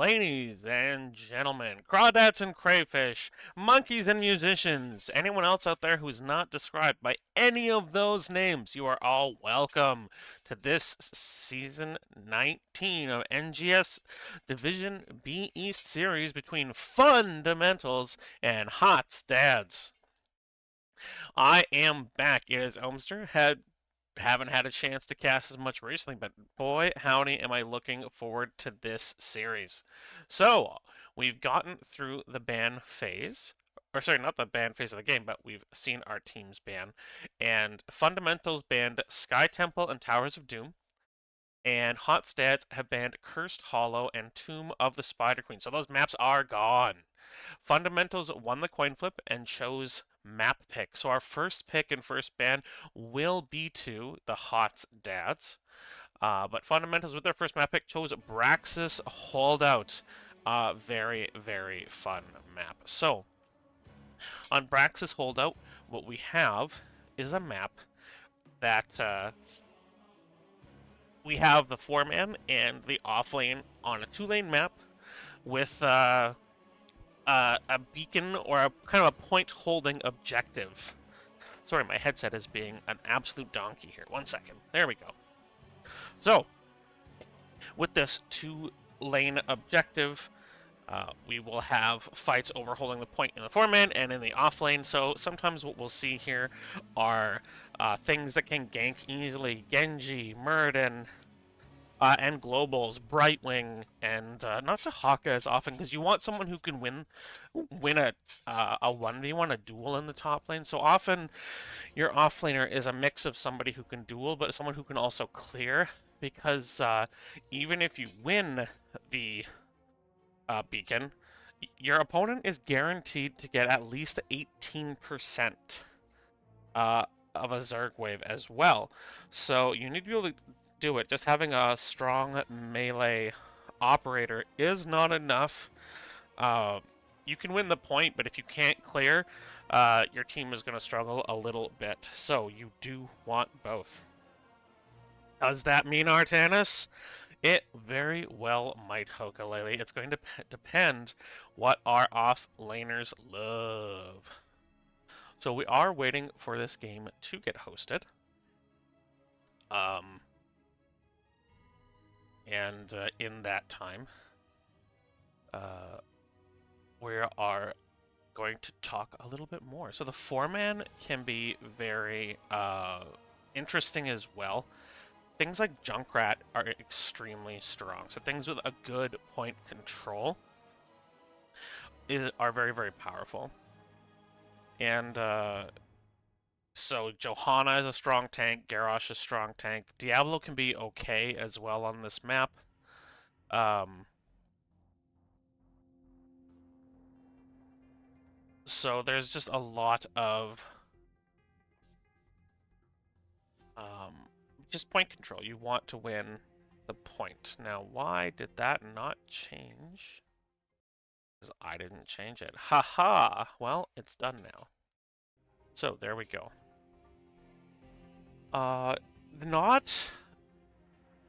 ladies and gentlemen, crawdads and crayfish, monkeys and musicians, anyone else out there who's not described by any of those names, you are all welcome to this season 19 of NGS Division B East series between fundamentals and hot dads. I am back. It is Elmster. Haven't had a chance to cast as much recently, but boy, howdy, am I looking forward to this series. So, we've gotten through the ban phase, or sorry, not the ban phase of the game, but we've seen our teams ban. And Fundamentals banned Sky Temple and Towers of Doom, and Hot Stats have banned Cursed Hollow and Tomb of the Spider Queen. So those maps are gone. Fundamentals won the coin flip and chose map pick. So our first pick and first ban will be to the Hot Dads. But Fundamentals with their first map pick chose Braxis Holdout. Very, very fun map. So on Braxis Holdout, what we have is a map that we have the 4-man and the off lane on a 2-lane map with a beacon or a kind of a point holding objective. Sorry, my headset is being an absolute donkey here. 1 second. There we go. So, with this 2-lane objective, we will have fights over holding the point in the 4-man and in the off lane. So sometimes what we'll see here are things that can gank easily. Genji, Murden, and Globals, Brightwing, and not to Haka as often, because you want someone who can win a 1v1, a duel in the top lane. So often your offlaner is a mix of somebody who can duel, but someone who can also clear, because even if you win the beacon, your opponent is guaranteed to get at least 18% of a Zerg wave as well. So you need to be able to do it. Just having a strong melee operator is not enough. You can win the point, but if you can't clear, your team is going to struggle a little bit. So you do want both. Does that mean Artanis? It very well might, Hokalele. It's going to depend what our off-laners love. So we are waiting for this game to get hosted. And in that time, we are going to talk a little bit more. So the 4-man can be very interesting as well. Things like Junkrat are extremely strong. So things with a good point control are very, very powerful. And so Johanna is a strong tank, Garrosh is a strong tank. Diablo can be okay as well on this map. So there's just a lot of just point control. You want to win the point. Now, why did that not change? Because I didn't change it. Haha! Well, it's done now. So, there we go. Not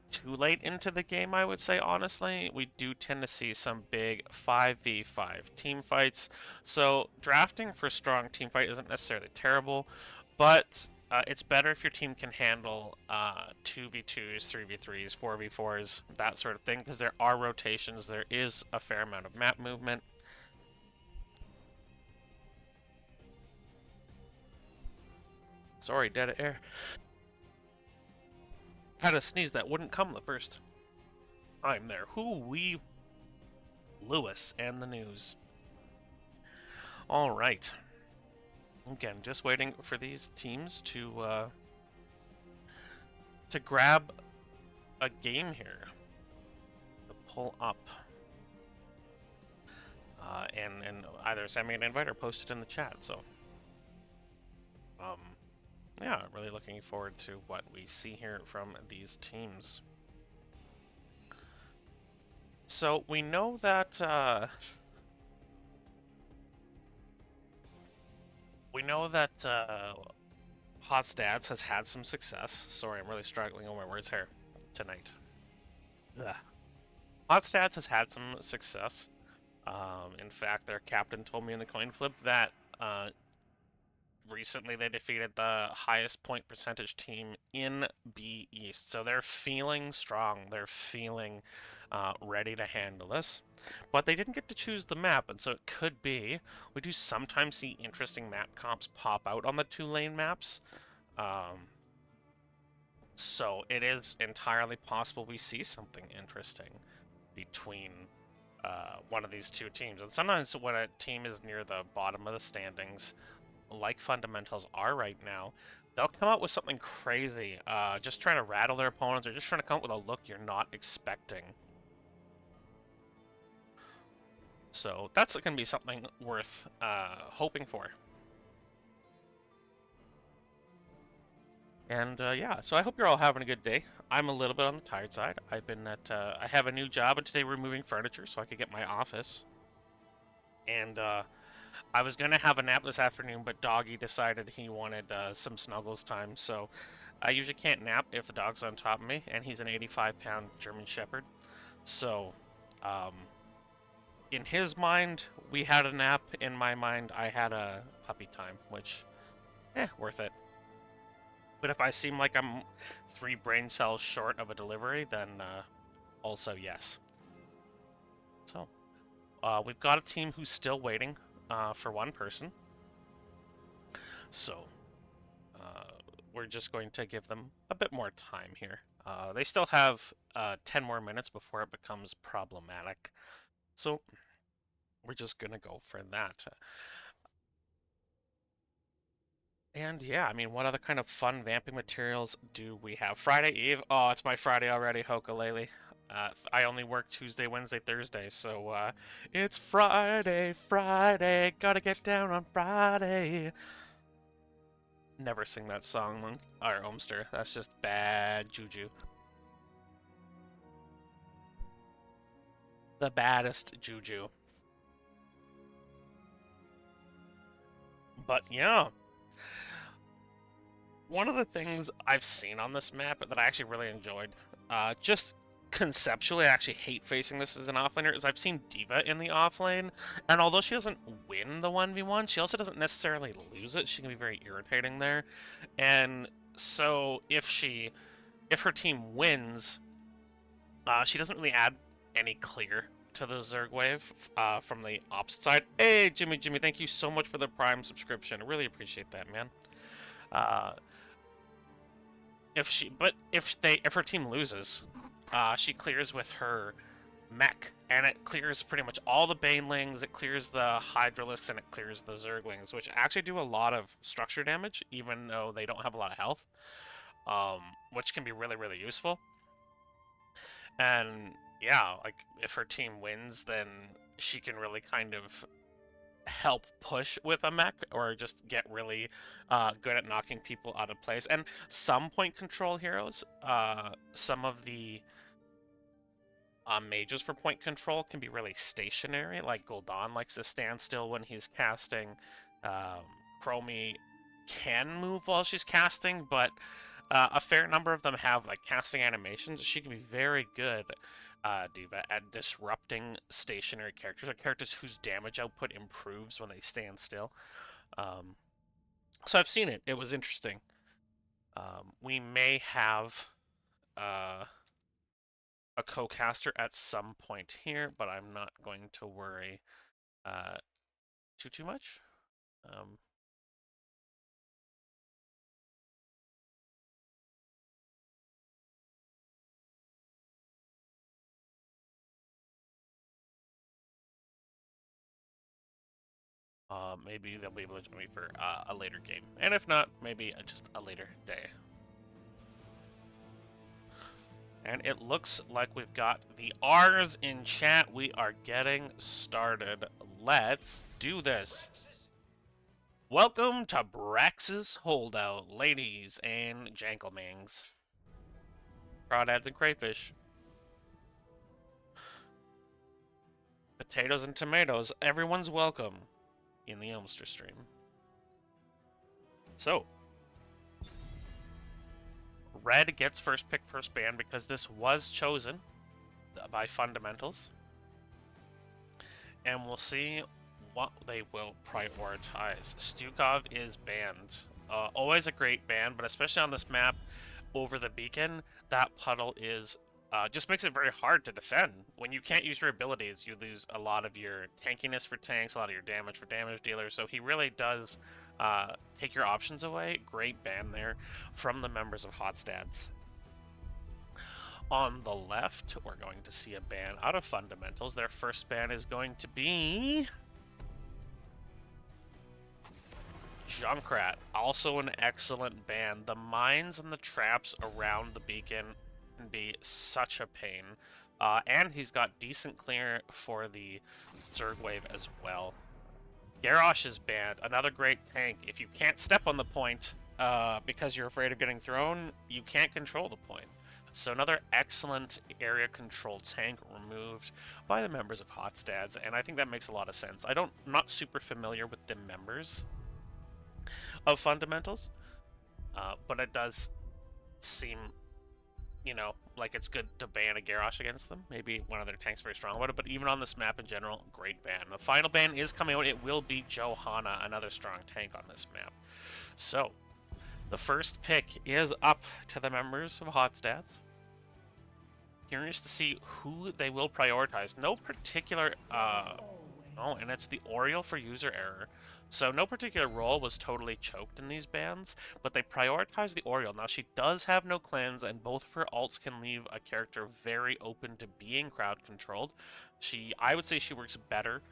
too late into the game, I would say, honestly. We do tend to see some big 5v5 team fights. So, drafting for strong team fight isn't necessarily terrible, but it's better if your team can handle 2v2s, 3v3s, 4v4s, that sort of thing, because there are rotations, there is a fair amount of map movement. Sorry, dead air. Had a sneeze that wouldn't come the first time there. Hoo-wee. Lewis and the news. Alright. Again, just waiting for these teams to grab a game here, to pull up, and either send me an invite or post it in the chat. So, yeah, really looking forward to what we see here from these teams. So we know that Hot Stats has had some success. Sorry, I'm really struggling on my words here tonight. Ugh. Hot Stats has had some success. In fact, their captain told me in the coin flip that recently they defeated the highest point percentage team in B East. So they're feeling strong. They're feeling ready to handle this. But they didn't get to choose the map, and so it could be. We do sometimes see interesting map comps pop out on the 2-lane maps. So it is entirely possible we see something interesting between one of these two teams. And sometimes when a team is near the bottom of the standings, like fundamentals are right now, they'll come out with something crazy, just trying to rattle their opponents or just trying to come up with a look you're not expecting. So that's going to be something worth hoping for. And yeah, so I hope you're all having a good day. I'm a little bit on the tired side. I have a new job, and today we're moving furniture so I could get my office. And I was gonna have a nap this afternoon, but Doggy decided he wanted some snuggles time. So I usually can't nap if the dog's on top of me, and he's an 85-pound German Shepherd. So, in his mind, we had a nap. In my mind, I had a puppy time, which, worth it. But if I seem like I'm 3 brain cells short of a delivery, then also yes. So, we've got a team who's still waiting for one person. So, we're just going to give them a bit more time here. They still have 10 more minutes before it becomes problematic. So, we're just going to go for that. And yeah, I mean, what other kind of fun vamping materials do we have? Friday Eve? Oh, it's my Friday already, Hokulele. I only work Tuesday, Wednesday, Thursday, so it's Friday, Friday, gotta get down on Friday. Never sing that song, Monk or Omster. That's just bad juju. The baddest juju. But yeah, one of the things I've seen on this map that I actually really enjoyed, just conceptually, I actually hate facing this as an offlaner, is I've seen D.Va in the offlane, and although she doesn't win the 1v1, she also doesn't necessarily lose it. She can be very irritating there. And so if her team wins, she doesn't really add any clear to the Zerg wave from the opposite side. Hey, Jimmy, thank you so much for the Prime subscription. I really appreciate that, man. If her team loses, she clears with her mech, and it clears pretty much all the Banelings, it clears the Hydralisks, and it clears the Zerglings, which actually do a lot of structure damage, even though they don't have a lot of health, which can be really, really useful. And yeah, like, if her team wins, then she can really kind of help push with a mech or just get really good at knocking people out of place. And some point control heroes, some of the mages for point control can be really stationary, like Gul'dan likes to stand still when he's casting. Chromie can move while she's casting, but a fair number of them have like casting animations. She can be very good, D.Va, at disrupting stationary characters, or characters whose damage output improves when they stand still. So I've seen it. It was interesting. We may have a co-caster at some point here, but I'm not going to worry too much. Maybe they'll be able to join me for a later game, and if not, maybe just a later day. And it looks like we've got the R's in chat. We are getting started. Let's do this. Welcome to Brax's Holdout, ladies and gentlemen. Crawdads and crayfish. Potatoes and tomatoes. Everyone's welcome in the Elmster stream. So, Red gets first pick, first ban because this was chosen by fundamentals, and we'll see what they will prioritize. Stukov is banned. Always a great ban, but especially on this map over the beacon, that puddle is just makes it very hard to defend. When you can't use your abilities, you lose a lot of your tankiness for tanks, a lot of your damage for damage dealers, so he really does take your options away. Great ban there from the members of Hotstads. On the left, we're going to see a ban out of fundamentals. Their first ban is going to be Junkrat, also an excellent ban. The mines and the traps around the beacon can be such a pain. And he's got decent clear for the Zerg wave as well. Garrosh is banned, another great tank. If you can't step on the point because you're afraid of getting thrown, you can't control the point. So another excellent area control tank removed by the members of Hotstads, and I think that makes a lot of sense. I'm not super familiar with the members of fundamentals, but it does seem, you know, like it's good to ban a Garrosh against them. Maybe one of their tanks very strong about it, but even on this map in general, great ban. The final ban is coming out. It will be Johanna, another strong tank on this map. So the first pick is up to the members of Hotstads. Curious to see who they will prioritize. No particular, oh, and it's the Oriole for user error. So no particular role was totally choked in these bans, but they prioritize the Oriole. Now, she does have no cleanse, and both of her alts can leave a character very open to being crowd controlled. I would say she works better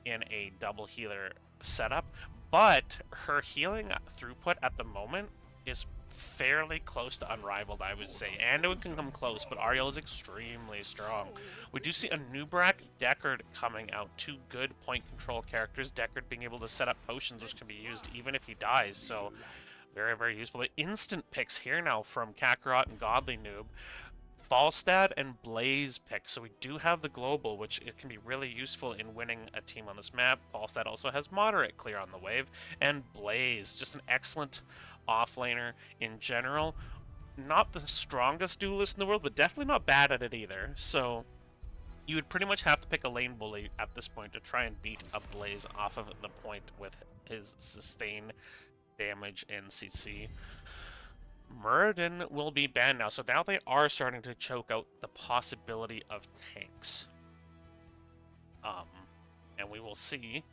in a double healer setup, but her healing throughput at the moment is fairly close to unrivaled, I would say. Anduin can come close, but Ariel is extremely strong. We do see a Nubrak Deckard coming out. Two good point control characters. Deckard being able to set up potions, which can be used even if he dies, so very, very useful. But instant picks here now from Kakarot and Godly Noob. Falstad and Blaze picks, so we do have the global, which it can be really useful in winning a team on this map. Falstad also has moderate clear on the wave, and Blaze, just an excellent offlaner in general. Not the strongest duelist in the world, but definitely not bad at it either. So you would pretty much have to pick a lane bully at this point to try and beat a Blaze off of the point with his sustain damage and CC. Muradin will be banned now, so now they are starting to choke out the possibility of tanks. And we will see.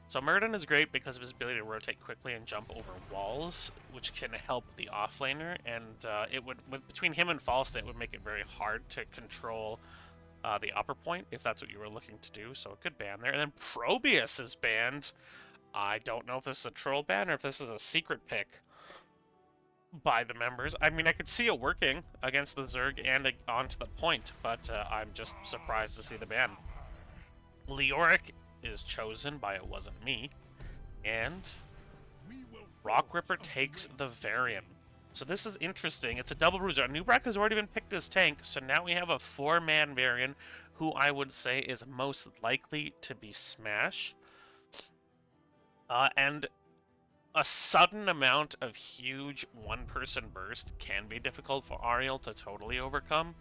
So Muradin is great because of his ability to rotate quickly and jump over walls, which can help the offlaner, and it would, between him and Falstad, it would make it very hard to control the upper point, if that's what you were looking to do, so a good ban there. And then Probius is banned. I don't know if this is a troll ban or if this is a secret pick by the members. I mean, I could see it working against the Zerg and onto the point, but I'm just surprised to see the ban. Leoric is chosen by It Wasn't Me, and Rock Ripper takes the Varian. So this is interesting. It's a double bruiser. Nubrak has already been picked as tank, so now we have a 4-man Varian, who I would say is most likely to be Smash. And a sudden amount of huge one-person burst can be difficult for Ariel to totally overcome,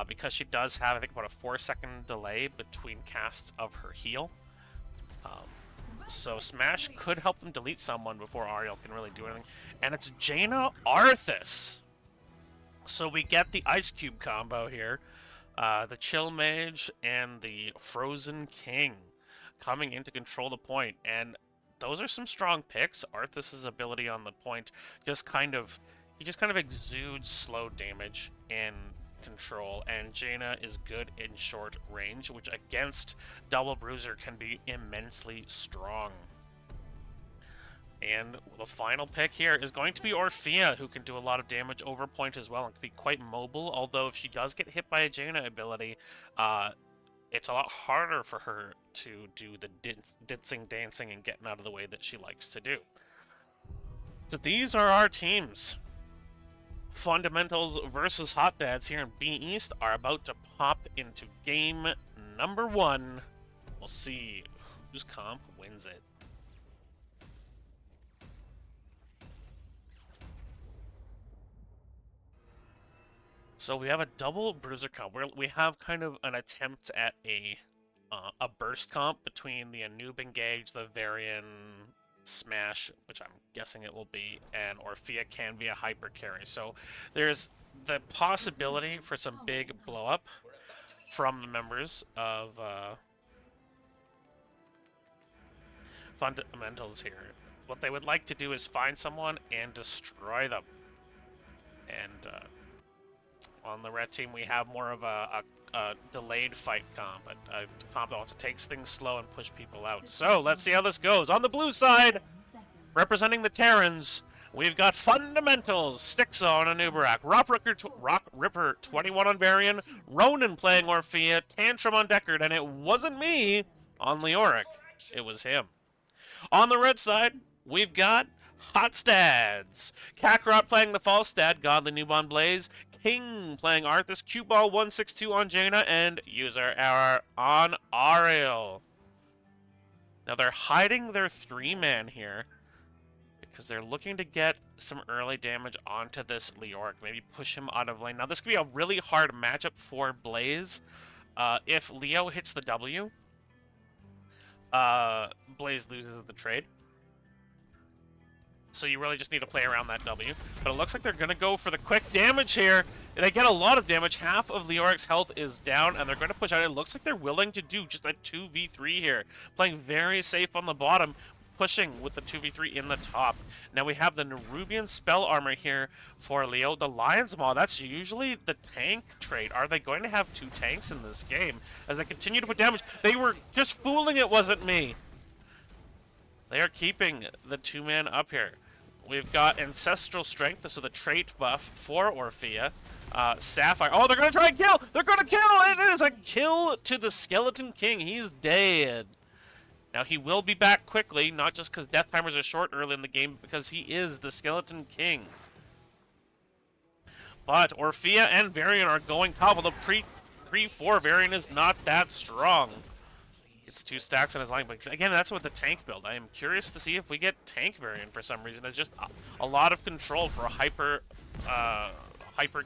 because she does have, I think, about a 4-second delay between casts of her heal. So Smash could help them delete someone before Ariel can really do anything. And it's Jaina Arthas. So we get the Ice Cube combo here. The Chill Mage and the Frozen King coming in to control the point. And those are some strong picks. Arthas' ability on the point he just kind of exudes slow damage and control, and Jaina is good in short range, which against double bruiser can be immensely strong. And the final pick here is going to be Orphea, who can do a lot of damage over point as well and can be quite mobile, although if she does get hit by a Jaina ability, it's a lot harder for her to do the ditzing, dancing, and getting out of the way that she likes to do. So these are our teams. Fundamentals versus Hot Dads here in B East are about to pop into game number 1. We'll see whose comp wins it. So we have a double bruiser comp. We have kind of an attempt at a burst comp between the Anub Engage, the Varian Smash, which I'm guessing it will be, and Orphea can be a hyper carry. So there's the possibility for some big blow up from the members of Fundamentals here. What they would like to do is find someone and destroy them. And on the red team, we have more of a delayed fight comp, a comp that also takes things slow and push people out. So let's see how this goes. On the blue side, representing the Terrans, we've got Fundamentals, Stixa on Anubarak, Rock Ripper 21 on Varian, Ronan playing Orphea, Tantrum on Deckard, and it wasn't me on Leoric. It was him. On the red side, we've got Hot Stads, Kakarot playing the Falstad, Godly Newborn Blaze, King playing Arthas, Q-Ball 162 on Jaina, and User Error on Ariel. Now they're hiding their 3-man here because they're looking to get some early damage onto this Leoric, maybe push him out of lane. Now this could be a really hard matchup for Blaze. If Leo hits the W, Blaze loses the trade. So you really just need to play around that W. But it looks like they're going to go for the quick damage here. They get a lot of damage. Half of Leoric's health is down, and they're going to push out. It looks like they're willing to do just a 2v3 here. Playing very safe on the bottom, pushing with the 2v3 in the top. Now we have the Nerubian Spell Armor here for Leo. The Lion's Maw, that's usually the tank trait. Are they going to have 2 tanks in this game? As they continue to put damage, they were just fooling, it wasn't me. They are keeping the 2-man up here. We've got Ancestral Strength, so the trait buff for Orphea. Sapphire. Oh, they're going to try and kill! They're going to kill! It is a kill to the Skeleton King. He's dead. Now, he will be back quickly, not just because death timers are short early in the game, but because he is the Skeleton King. But Orphea and Varian are going top, although pre-4 Varian is not that strong. It's 2 stacks on his line, but again, that's with the tank build. I am curious to see if we get tank Variant for some reason. It's just a lot of control for a hyper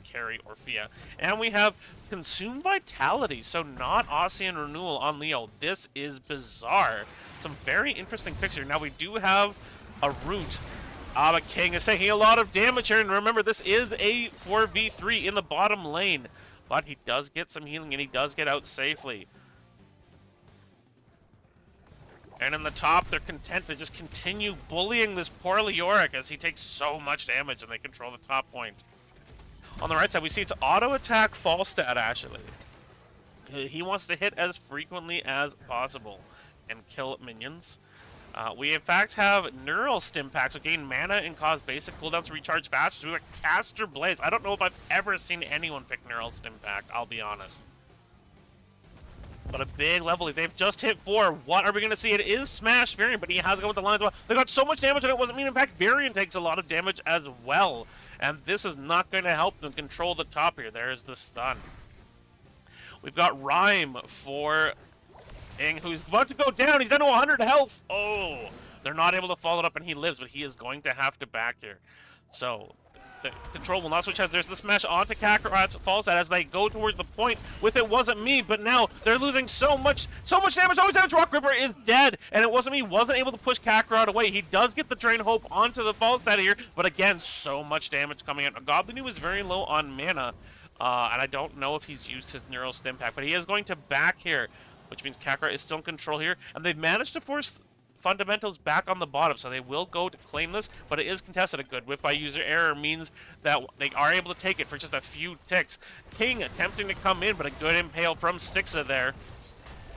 carry Orphea. And we have Consume Vitality, so not Ossian Renewal on Leo. This is bizarre. Some very interesting picks here. Now we do have a root. But King is taking a lot of damage here, and remember, this is a 4v3 in the bottom lane. But he does get some healing, and he does get out safely. And in the top, they're content to just continue bullying this poor Leoric as he takes so much damage and they control the top point. On the right side, we see it's auto-attack Falstad, actually. He wants to hit as frequently as possible and kill minions. We, in fact, have Neural Stim Packs, so gain mana and cause basic cooldowns to recharge faster. We have Caster Blaze. I don't know if I've ever seen anyone pick Neural Stim Pack, I'll be honest. But a big level. They've just hit 4. What are we going to see? It is Smash Varian, but he has to go with the lines. They got so much damage and it wasn't mean. In fact, Varian takes a lot of damage as well. And this is not going to help them control the top here. There's the stun. We've got Rhyme for Ing, who's about to go down. He's down to 100 health. Oh, they're not able to follow it up, and he lives, but he is going to have to back here. So the control will not switch heads. There's the smash onto Kakarot's Falstad as they go towards the point with It Wasn't Me, but now they're losing so much damage. So much damage. Rock Ripper is dead, and It Wasn't Me wasn't able to push Kakarot away. He does get the Drain Hope onto the Falstad here, but again, so much damage coming out. Goblinu is very low on mana, and I don't know if he's used his Neural Stim Pack, but he is going to back here, which means Kakarot is still in control here, and they've managed to force Fundamentals back on the bottom, so they will go to claim this, but it is contested. A good whip by user error means that they are able to take it for just a few ticks. King attempting to come in, but a good impale from Stixa there.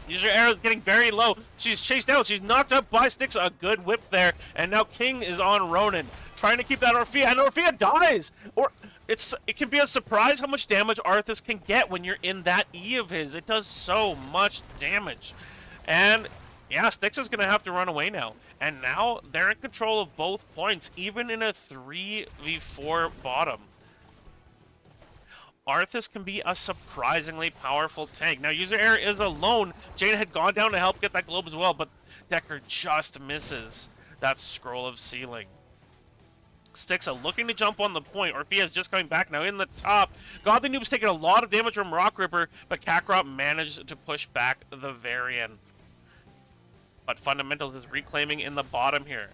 User error is getting very low. She's chased out. She's knocked up by Stixa. A good whip there, and now King is on Ronan, trying to keep that Orphea, and Orphea dies! Or it can be a surprise how much damage Arthas can get when you're in that E of his. It does so much damage. And yeah, Stixa's going to have to run away now. And now they're in control of both points, even in a 3v4 bottom. Arthas can be a surprisingly powerful tank. Now, user error is alone. Jaina had gone down to help get that globe as well, but Deckard just misses that Scroll of Sealing. Stixa looking to jump on the point. Orphea's just coming back now in the top. Godly Noob's taking a lot of damage from Rock Ripper, but Kakarot managed to push back the Varian. But Fundamentals is reclaiming in the bottom here.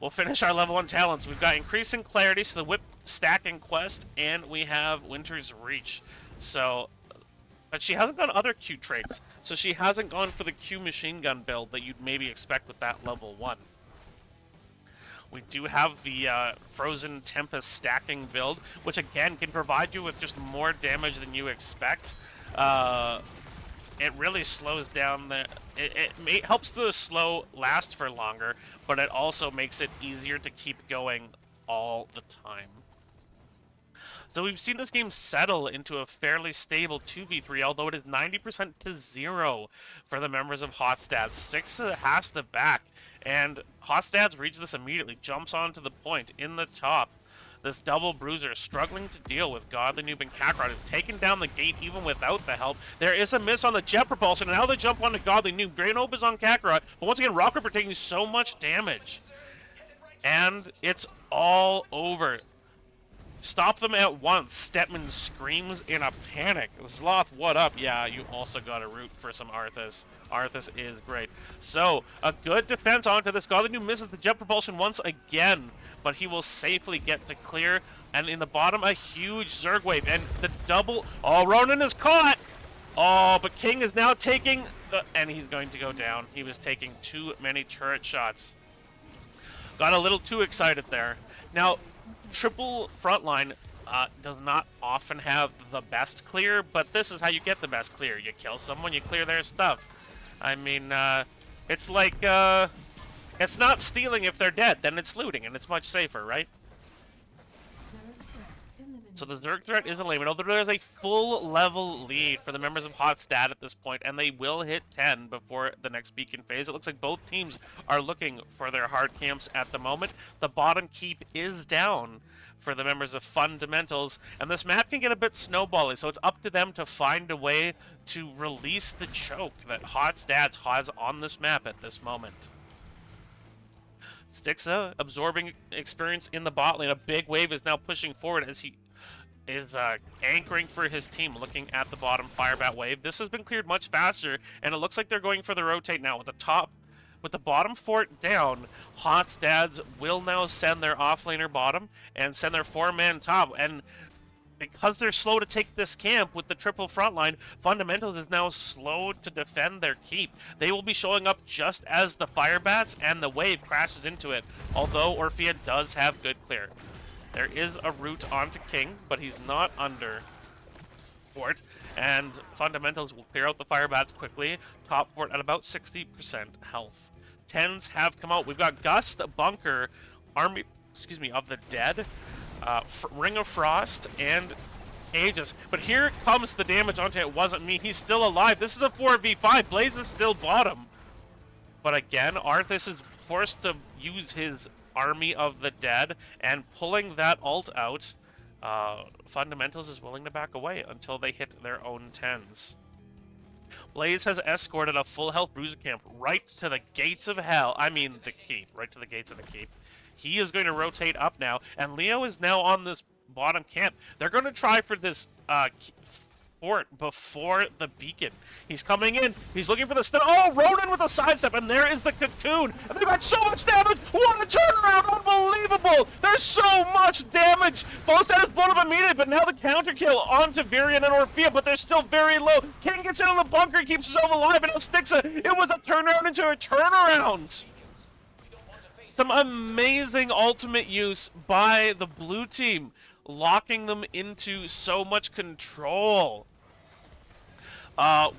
We'll finish our level 1 talents. We've got Increasing Clarity, so the Whip Stacking Quest, and we have Winter's Reach. So, but she hasn't got other Q traits, so she hasn't gone for the Q machine gun build that you'd maybe expect with that level 1. We do have the Frozen Tempest stacking build, which again can provide you with just more damage than you expect. It really slows down the... It helps the slow last for longer, but it also makes it easier to keep going all the time. So we've seen this game settle into a fairly stable 2v3, although it is 90% to 0 for the members of Hotstats. Stixa has to back, and Hotstats reads this immediately, jumps onto the point in the top. This double bruiser struggling to deal with Godly Noob and Kakarot, who've taken down the gate even without the help. There is a miss on the jet propulsion, and now they jump onto Godly Noob. Draenhope is on Kakarot, but once again, Rock Ripper taking so much damage. And it's all over. Stop them at once. Stetman screams in a panic. Sloth, what up? Yeah, you also got to root for some Arthas. Arthas is great. So, a good defense onto this. Godly Noob misses the jet propulsion once again, but he will safely get to clear. And in the bottom, a huge Zerg wave. And the double... Oh, Ronan is caught! Oh, but King is now taking the... And he's going to go down. He was taking too many turret shots. Got a little too excited there. Now... Triple frontline does not often have the best clear, but this is how you get the best clear. You kill someone, you clear their stuff. I mean, it's like, it's not stealing if they're dead, then it's looting, and it's much safer, right? So the Zerg threat is eliminated, although there's a full level lead for the members of Hotstat at this point, and they will hit 10 before the next beacon phase. It looks like both teams are looking for their hard camps at the moment. The bottom keep is down for the members of Fundamentals, and this map can get a bit snowbally, so it's up to them to find a way to release the choke that Hotstat has on this map at this moment. Stixa absorbing experience in the bot lane. A big wave is now pushing forward as he is anchoring for his team, looking at the bottom Firebat wave. This has been cleared much faster, and it looks like they're going for the rotate now with the top. With the bottom fort down, Hotstats will now send their offlaner bottom and send their 4-man top. And because they're slow to take this camp with the triple frontline, Fundamentals is now slow to defend their keep. They will be showing up just as the Firebats and the wave crashes into it, although Orphea does have good clear. There is a route onto King, but he's not under fort, and Fundamentals will clear out the Firebats quickly. Top fort at about 60% health. 10s have come out. We've got Gust, Bunker, Army, of the Dead, Ring of Frost, and Aegis. But here comes the damage onto It Wasn't Me. He's still alive. This is a 4v5. Blaze is still bottom. But again, Arthas is forced to use his Army of the Dead, and pulling that ult out, Fundamentals is willing to back away until they hit their own 10s. Blaze has escorted a full health Bruiser camp right to the gates of hell. I mean, the keep. Right to the gates of the keep. He is going to rotate up now, and Leo is now on this bottom camp. They're going to try for this fort before the beacon. He's coming in. He's looking for the stun. Oh, Ronan with a sidestep, and there is the cocoon. And they've got so much damage. What a turnaround. Unbelievable. There's so much damage. Volstad is blown up immediately, but now the counter kill onto Virion and Orphea, but they're still very low. King gets in on the bunker, keeps himself alive, and now Stixa. It was a turnaround into a turnaround. Some amazing ultimate use by the blue team, locking them into so much control.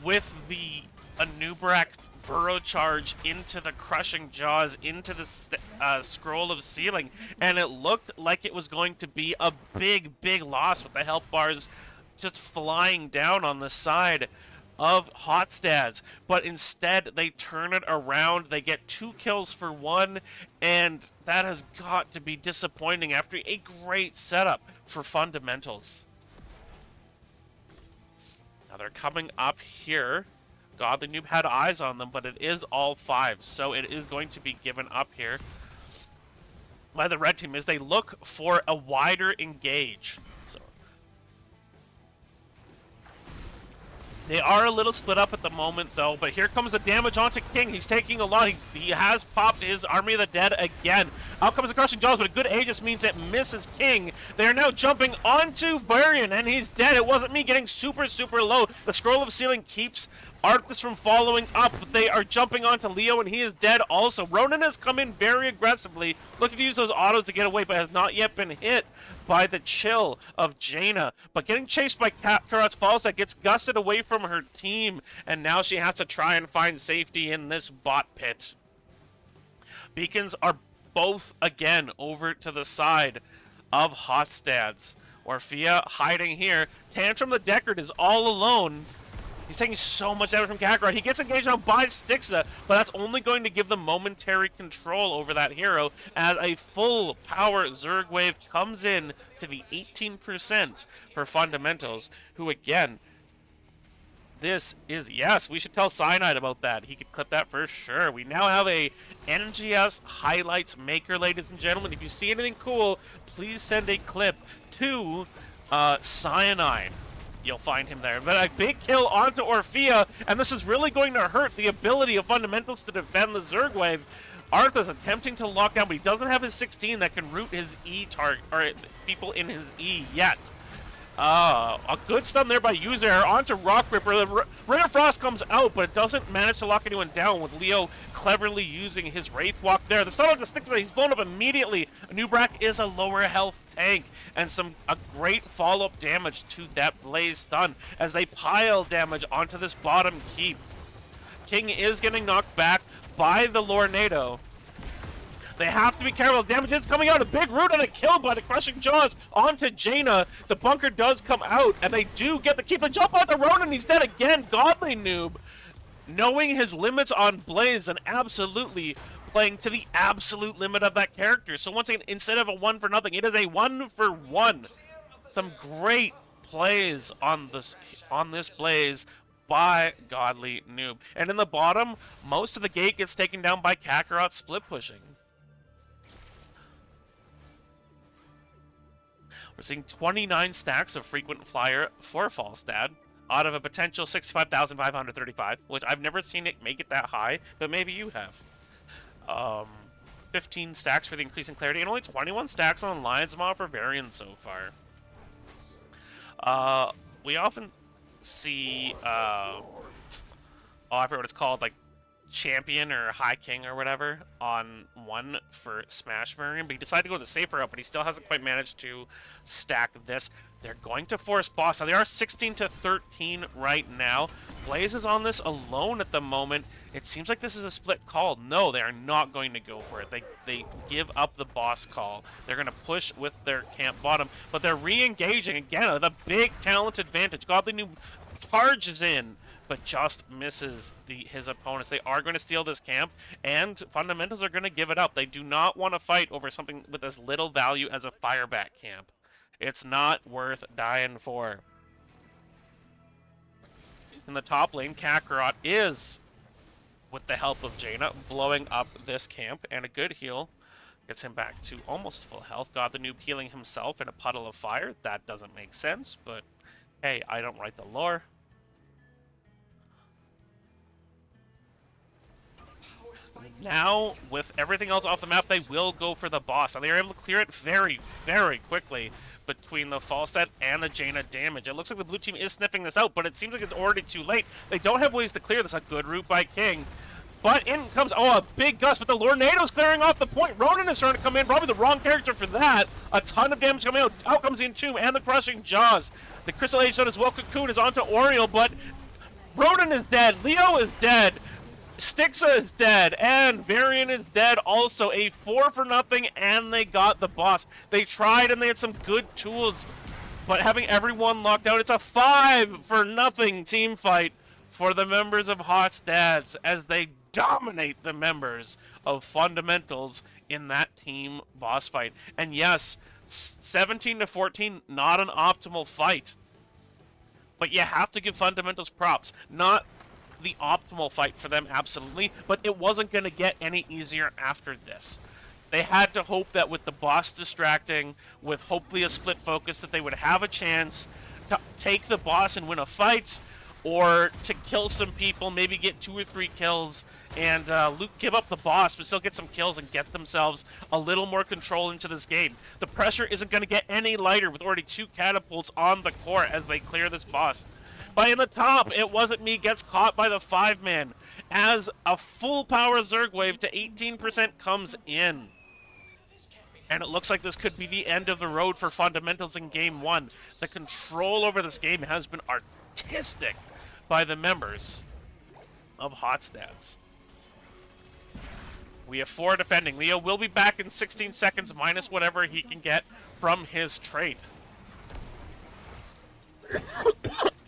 With the Anubrak burrow charge into the crushing jaws, into the scroll of sealing, and it looked like it was going to be a big loss with the health bars just flying down on the side of Hotstats, but instead they turn it around. They get 2 kills for 1, and that has got to be disappointing after a great setup for Fundamentals. Now they're coming up here. Godly Noob had eyes on them, but it is all 5, so it is going to be given up here. by the red team is they look for a wider engage. So they are a little split up at the moment, though, but here comes the damage onto King. He's taking a lot. He has popped his Army of the Dead again. Out comes the Crushing Jaws, but a good Aegis means it misses King. They are now jumping onto Varian, and he's dead. It wasn't me getting super, super low. The Scroll of Sealing keeps Arthas from following up, but they are jumping onto Leo, and he is dead also. Ronan has come in very aggressively, looking to use those autos to get away, but has not yet been hit by the chill of Jaina. But getting chased by Kakarot's Falstad gets gusted away from her team, and now she has to try and find safety in this bot pit. Beacons are both again over to the side of Hotstads. Orphea hiding here. Tantrum the Deckard is all alone. He's taking so much damage from Kakarot. He gets engaged now by Stixa, but that's only going to give them momentary control over that hero as a full power Zerg wave comes in to the 18% for Fundamentals, who again, this is, yes, we should tell Cyanide about that. He could clip that for sure. We now have a NGS highlights maker, ladies and gentlemen. If you see anything cool, please send a clip to Cyanide. You'll find him there. But a big kill onto Orphea, and this is really going to hurt the ability of Fundamentals to defend the Zerg wave. Arthur's attempting to lock down, but he doesn't have his 16 that can root his E target, or people in his E yet. A good stun there by User onto Rock Ripper. The Ring of Frost comes out, but it doesn't manage to lock anyone down, with Leo cleverly using his Wraith Walk there. The stun on the sticks, he's blown up immediately. Nubrak is a lower health tank, and a great follow-up damage to that Blaze stun as they pile damage onto this bottom keep. King is getting knocked back by the Lornado. They have to be careful. Damage is coming out. A big root and a kill by the Crushing Jaws onto Jaina. The bunker does come out, and they do get the keep. They jump onto Ronan. He's dead again. Godly Noob, knowing his limits on Blaze and absolutely playing to the absolute limit of that character. So once again, instead of a 1-for-0, it is a 1-for-1. Some great plays on this Blaze by Godly Noob. And in the bottom, most of the gate gets taken down by Kakarot split pushing. We're seeing 29 stacks of Frequent Flyer for Falstad out of a potential 65,535, which I've never seen it make it that high, but maybe you have. 15 stacks for the increase in clarity, and only 21 stacks on Lion's Maw for Varian so far. We often see, I forget what it's called, like Champion or High King or whatever on 1 for Smash Variant, but he decided to go the safer route, but he still hasn't quite managed to stack this. They're going to force boss. Now they are 16-13 right now. Blaze is on this alone at the moment. It seems like this is a split call. No, they are not going to go for it. They give up the boss call. They're going to push with their camp bottom, but they're re-engaging again with a big talent advantage. Godly Noob charges in, but just misses his opponents. They are going to steal this camp, and Fundamentals are going to give it up. They do not want to fight over something with as little value as a Fireback camp. It's not worth dying for. In the top lane, Kakarot is, with the help of Jaina, blowing up this camp, and a good heal gets him back to almost full health. Godly Noob healing himself in a puddle of fire. That doesn't make sense, but hey, I don't write the lore. Now, with everything else off the map, they will go for the boss. And they are able to clear it very, very quickly between the Falstad and the Jaina damage. It looks like the blue team is sniffing this out, but it seems like it's already too late. They don't have ways to clear this. A good route by King. But in comes, a big gust, but the Lornado's clearing off the point. Ronan is trying to come in, probably the wrong character for that. A ton of damage coming out. Out comes the Entomb and the Crushing Jaws. The Crystal Age Stone as well. Cocoon is onto Oriel, but Ronan is dead. Leo is dead. Stixa is dead, and Varian is dead also. A 4-for-0, and they got the boss. They tried, and they had some good tools, but having everyone locked out, it's a 5-for-0 team fight for the members of Hotstads as they dominate the members of Fundamentals in that team boss fight. And yes, 17-14, not an optimal fight, but you have to give Fundamentals props. Not the optimal fight for them, absolutely, but it wasn't going to get any easier after this. They had to hope that with the boss distracting, with hopefully a split focus, that they would have a chance to take the boss and win a fight, or to kill some people, maybe get 2 or 3 kills, and give up the boss, but still get some kills and get themselves a little more control into this game. The pressure isn't going to get any lighter with already 2 catapults on the core as they clear this boss. But in the top, It Wasn't Me gets caught by the 5-man as a full power Zerg wave to 18% comes in. And it looks like this could be the end of the road for fundamentals in game one. The control over this game has been artistic by the members of Hotstats. We have 4 defending. Leo will be back in 16 seconds, minus whatever he can get from his trait.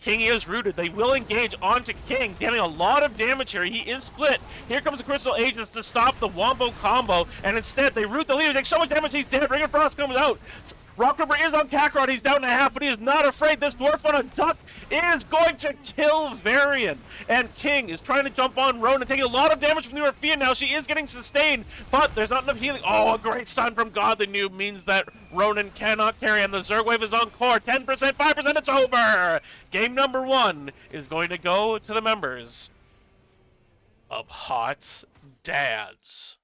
King is rooted. They will engage onto King, getting a lot of damage here. He is split. Here comes the Crystal Agents to stop the Wombo combo, and instead they root the leader. Take so much damage, he's dead. Ring of Frost comes out. Rocktober is on Kakarot. He's down to half, but he is not afraid. This dwarf on a duck is going to kill Varian. And King is trying to jump on Ronan, taking a lot of damage from the Orphea now. She is getting sustained, but there's not enough healing. Oh, a great stun from Godly Noob means that Ronan cannot carry, and the Zerg wave is on core. 10%, 5%, it's over. Game number 1 is going to go to the members of Hot's Dads.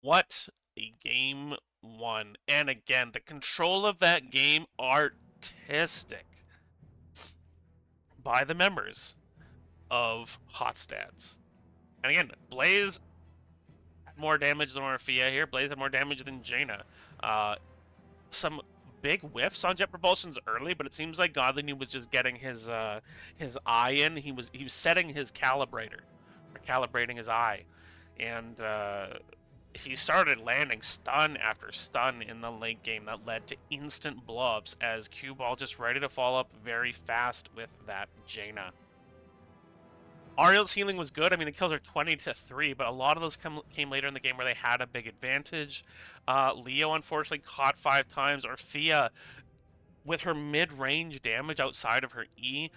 What a game 1. And again, the control of that game, artistic by the members of Hotstats. And again, Blaze had more damage than Orphea here. Blaze had more damage than Jaina. Some big whiffs on Jet Propulsions early, but it seems like Godly was just getting his eye in. He was setting his calibrator, or calibrating his eye, and he started landing stun after stun in the late game that led to instant blow-ups as Cue Ball just ready to fall up very fast with that Jaina. Ariel's healing was good. I mean, the kills are 20-3, but a lot of those came later in the game where they had a big advantage. Leo, unfortunately, caught 5 times. Orphea, with her mid-range damage outside of her E,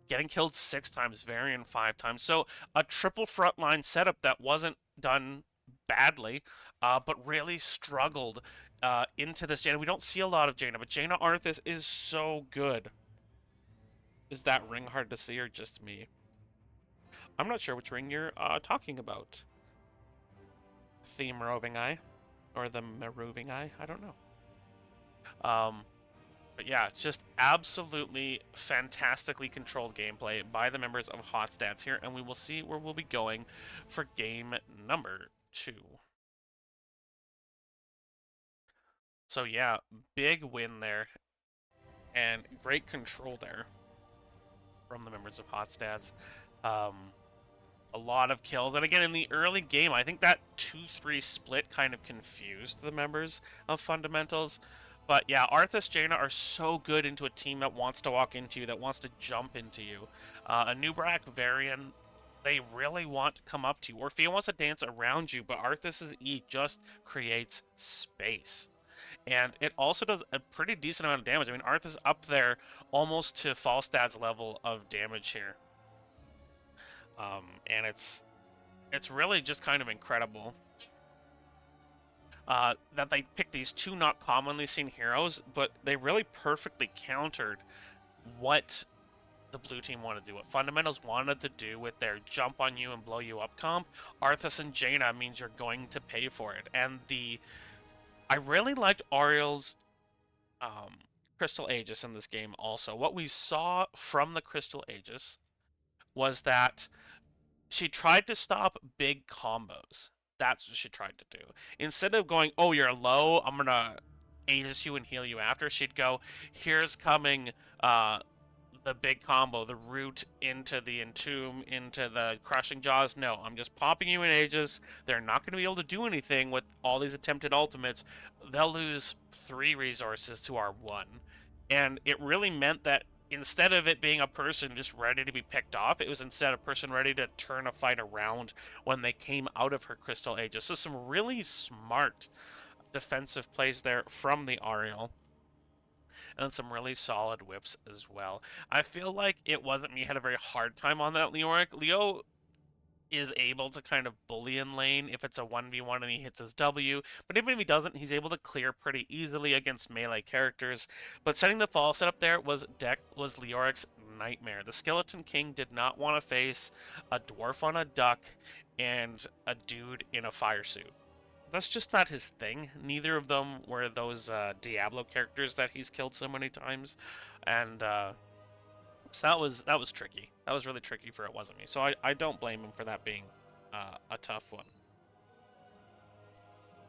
getting killed 6 times. Varian 5 times. So a triple frontline setup that wasn't done badly, but really struggled into this Jaina. We don't see a lot of Jaina, but Jaina Arthas is so good. Is that ring hard to see or just me? I'm not sure which ring you're talking about. The Roving Eye. Or the Roving Eye. I don't know. But yeah, it's just absolutely fantastically controlled gameplay by the members of Hotstats here, and we will see where we'll be going for game number 2. So yeah, big win there, and great control there from the members of Hotstats. A lot of kills, and again, in the early game, I think that 2-3 split kind of confused the members of Fundamentals. But yeah, Arthas, Jaina are so good into a team that wants to walk into you, that wants to jump into you. A Nubrak, Varian, they really want to come up to you. Orphea wants to dance around you, but Arthas's E just creates space. And it also does a pretty decent amount of damage. I mean, Arthas up there almost to Falstad's level of damage here. And it's really just kind of incredible that they picked these 2 not commonly seen heroes, but they really perfectly countered what the blue team wanted to do, what Fundamentals wanted to do with their jump on you and blow you up comp. Arthas and Jaina means you're going to pay for it. And I really liked Ariel's Crystal Aegis in this game also. What we saw from the Crystal Aegis was that she tried to stop big combos. That's what she tried to do. Instead of going, oh, you're low, I'm going to Aegis you and heal you after, she'd go, here's coming the big combo, the root into the Entomb, into the Crushing Jaws. No, I'm just popping you in Aegis. They're not going to be able to do anything with all these attempted ultimates. They'll lose 3 resources to our 1. And it really meant that instead of it being a person just ready to be picked off, it was instead a person ready to turn a fight around when they came out of her Crystal Aegis. So some really smart defensive plays there from the Ariel. And some really solid whips as well. I feel like It Wasn't Me had a very hard time on that Leoric. Leo is able to kind of bully in lane if it's a 1v1 and he hits his W, but even if he doesn't, he's able to clear pretty easily against melee characters. But setting the fall setup there was Leoric's nightmare. The Skeleton King did not want to face a dwarf on a duck and a dude in a fire suit. That's just not his thing. Neither of them were those Diablo characters that he's killed so many times, and so that was tricky. That was really tricky for It Wasn't Me. So I don't blame him for that being a tough one.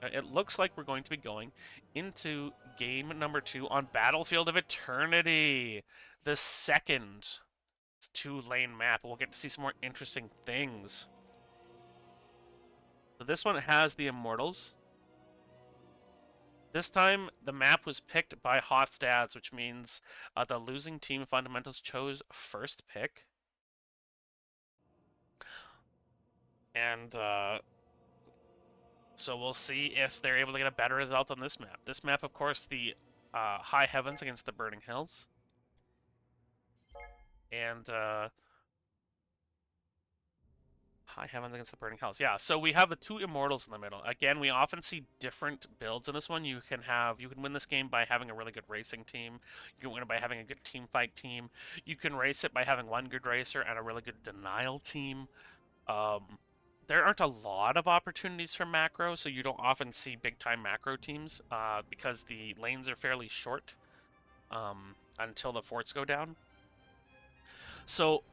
It looks like we're going to be going into game number 2 on Battlefield of Eternity, the second 2-lane map. We'll get to see some more interesting things. So this one has the Immortals. This time, the map was picked by Hot Stats, which means the losing team Fundamentals chose first pick. And so we'll see if they're able to get a better result on this map. This map, of course, the High Heavens against the Burning Hills. And High Heavens against the Burning Hells. Yeah, so we have the 2 Immortals in the middle. Again, we often see different builds in this one. You can win this game by having a really good racing team. You can win it by having a good team fight team. You can race it by having one good racer and a really good denial team. There aren't a lot of opportunities for macro, so you don't often see big-time macro teams because the lanes are fairly short until the forts go down. So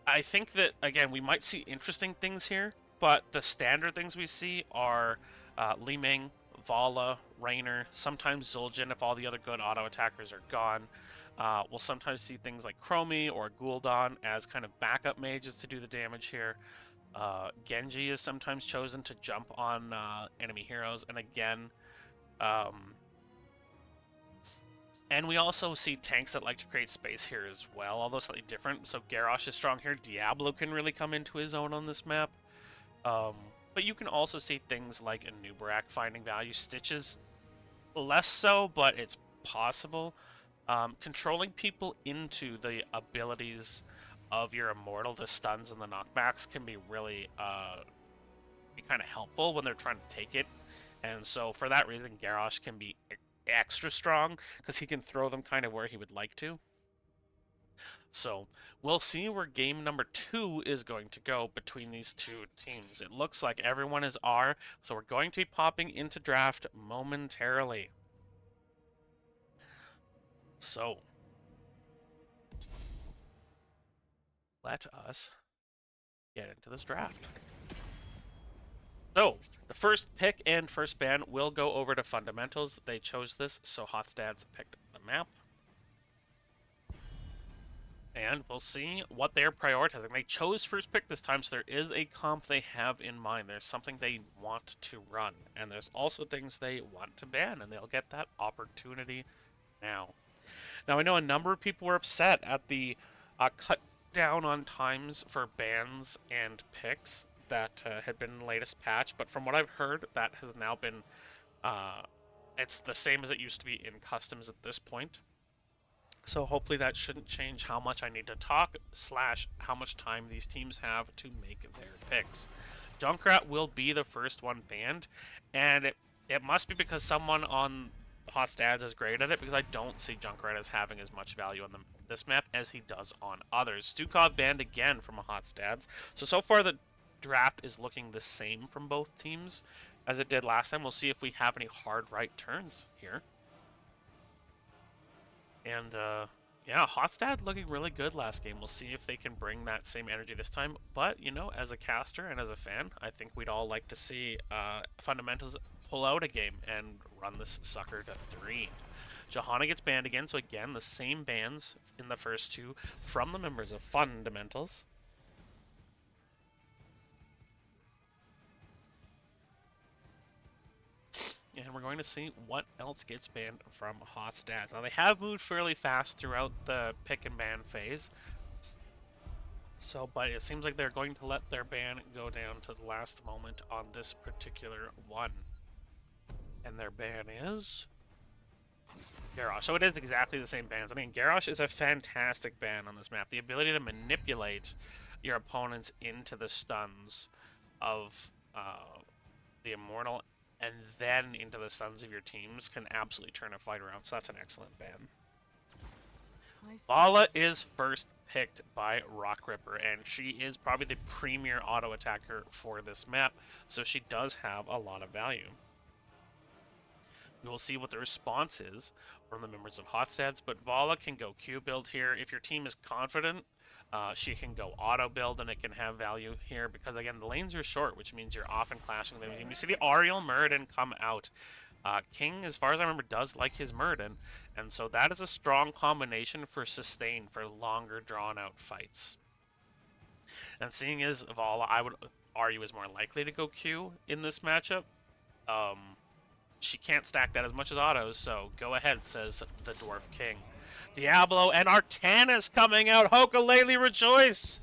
I think that, again, we might see interesting things here, but the standard things we see are Li Ming, Vala, Raynor, sometimes Zul'jin if all the other good auto attackers are gone. We'll sometimes see things like Chromie or Gul'dan as kind of backup mages to do the damage here. Genji is sometimes chosen to jump on enemy heroes, and again, and we also see tanks that like to create space here as well, although slightly different. So Garrosh is strong here. Diablo can really come into his own on this map. But you can also see things like Anubarak finding value. Stitches less so, but it's possible. Controlling people into the abilities of your Immortal, the stuns and the knockbacks, can be really kind of helpful when they're trying to take it. And so for that reason, Garrosh can be extra strong because he can throw them kind of where he would like to. So we'll see where game number 2 is going to go between these 2 teams. It looks like everyone is R, so we're going to be popping into draft momentarily. So let us get into this draft. So, the first pick and first ban will go over to Fundamentals. They chose this, so Hot Stats picked the map. And we'll see what they're prioritizing. They chose first pick this time, so there is a comp they have in mind. There's something they want to run, and there's also things they want to ban, and they'll get that opportunity now. Now, I know a number of people were upset at the cut down on times for bans and picks that had been in the latest patch, but from what I've heard, that has now been, it's the same as it used to be in customs at this point. So hopefully that shouldn't change how much I need to talk, / how much time these teams have to make their picks. Junkrat will be the first one banned, and it must be because someone on Hot Stats is great at it, because I don't see Junkrat as having as much value on this map as he does on others. Stukov banned again from a Hot Stats. So far the draft is looking the same from both teams as it did last time. We'll see if we have any hard right turns here. And yeah, Hotstad looking really good last game. We'll see if they can bring that same energy this time. But, you know, as a caster and as a fan, I think we'd all like to see Fundamentals pull out a game and run this sucker to 3. Johanna gets banned again, so again, the same bans in the first 2 from the members of Fundamentals. And we're going to see what else gets banned from Hot Stats. Now, they have moved fairly fast throughout the pick and ban phase. So, but it seems like they're going to let their ban go down to the last moment on this particular one. And their ban is Garrosh. So it is exactly the same bans. I mean, Garrosh is a fantastic ban on this map. The ability to manipulate your opponents into the stuns of the Immortal and then into the stuns of your teams can absolutely turn a fight around. So that's an excellent ban. Vala is first picked by Rock Ripper, and she is probably the premier auto attacker for this map, so she does have a lot of value. We will see what the response is from the members of Hotstads, but Vala can go Q build here. If your team is confident, she can go auto build, and it can have value here because, again, the lanes are short, which means you're often clashing them. You see the Ariel Muradin come out. King, as far as I remember, does like his Muradin, and so that is a strong combination for sustain for longer, drawn-out fights. And seeing as Vala, I would argue, is more likely to go Q in this matchup, she can't stack that as much as autos, so go ahead, says the Dwarf King. Diablo and Artanis coming out. Hokulele, rejoice!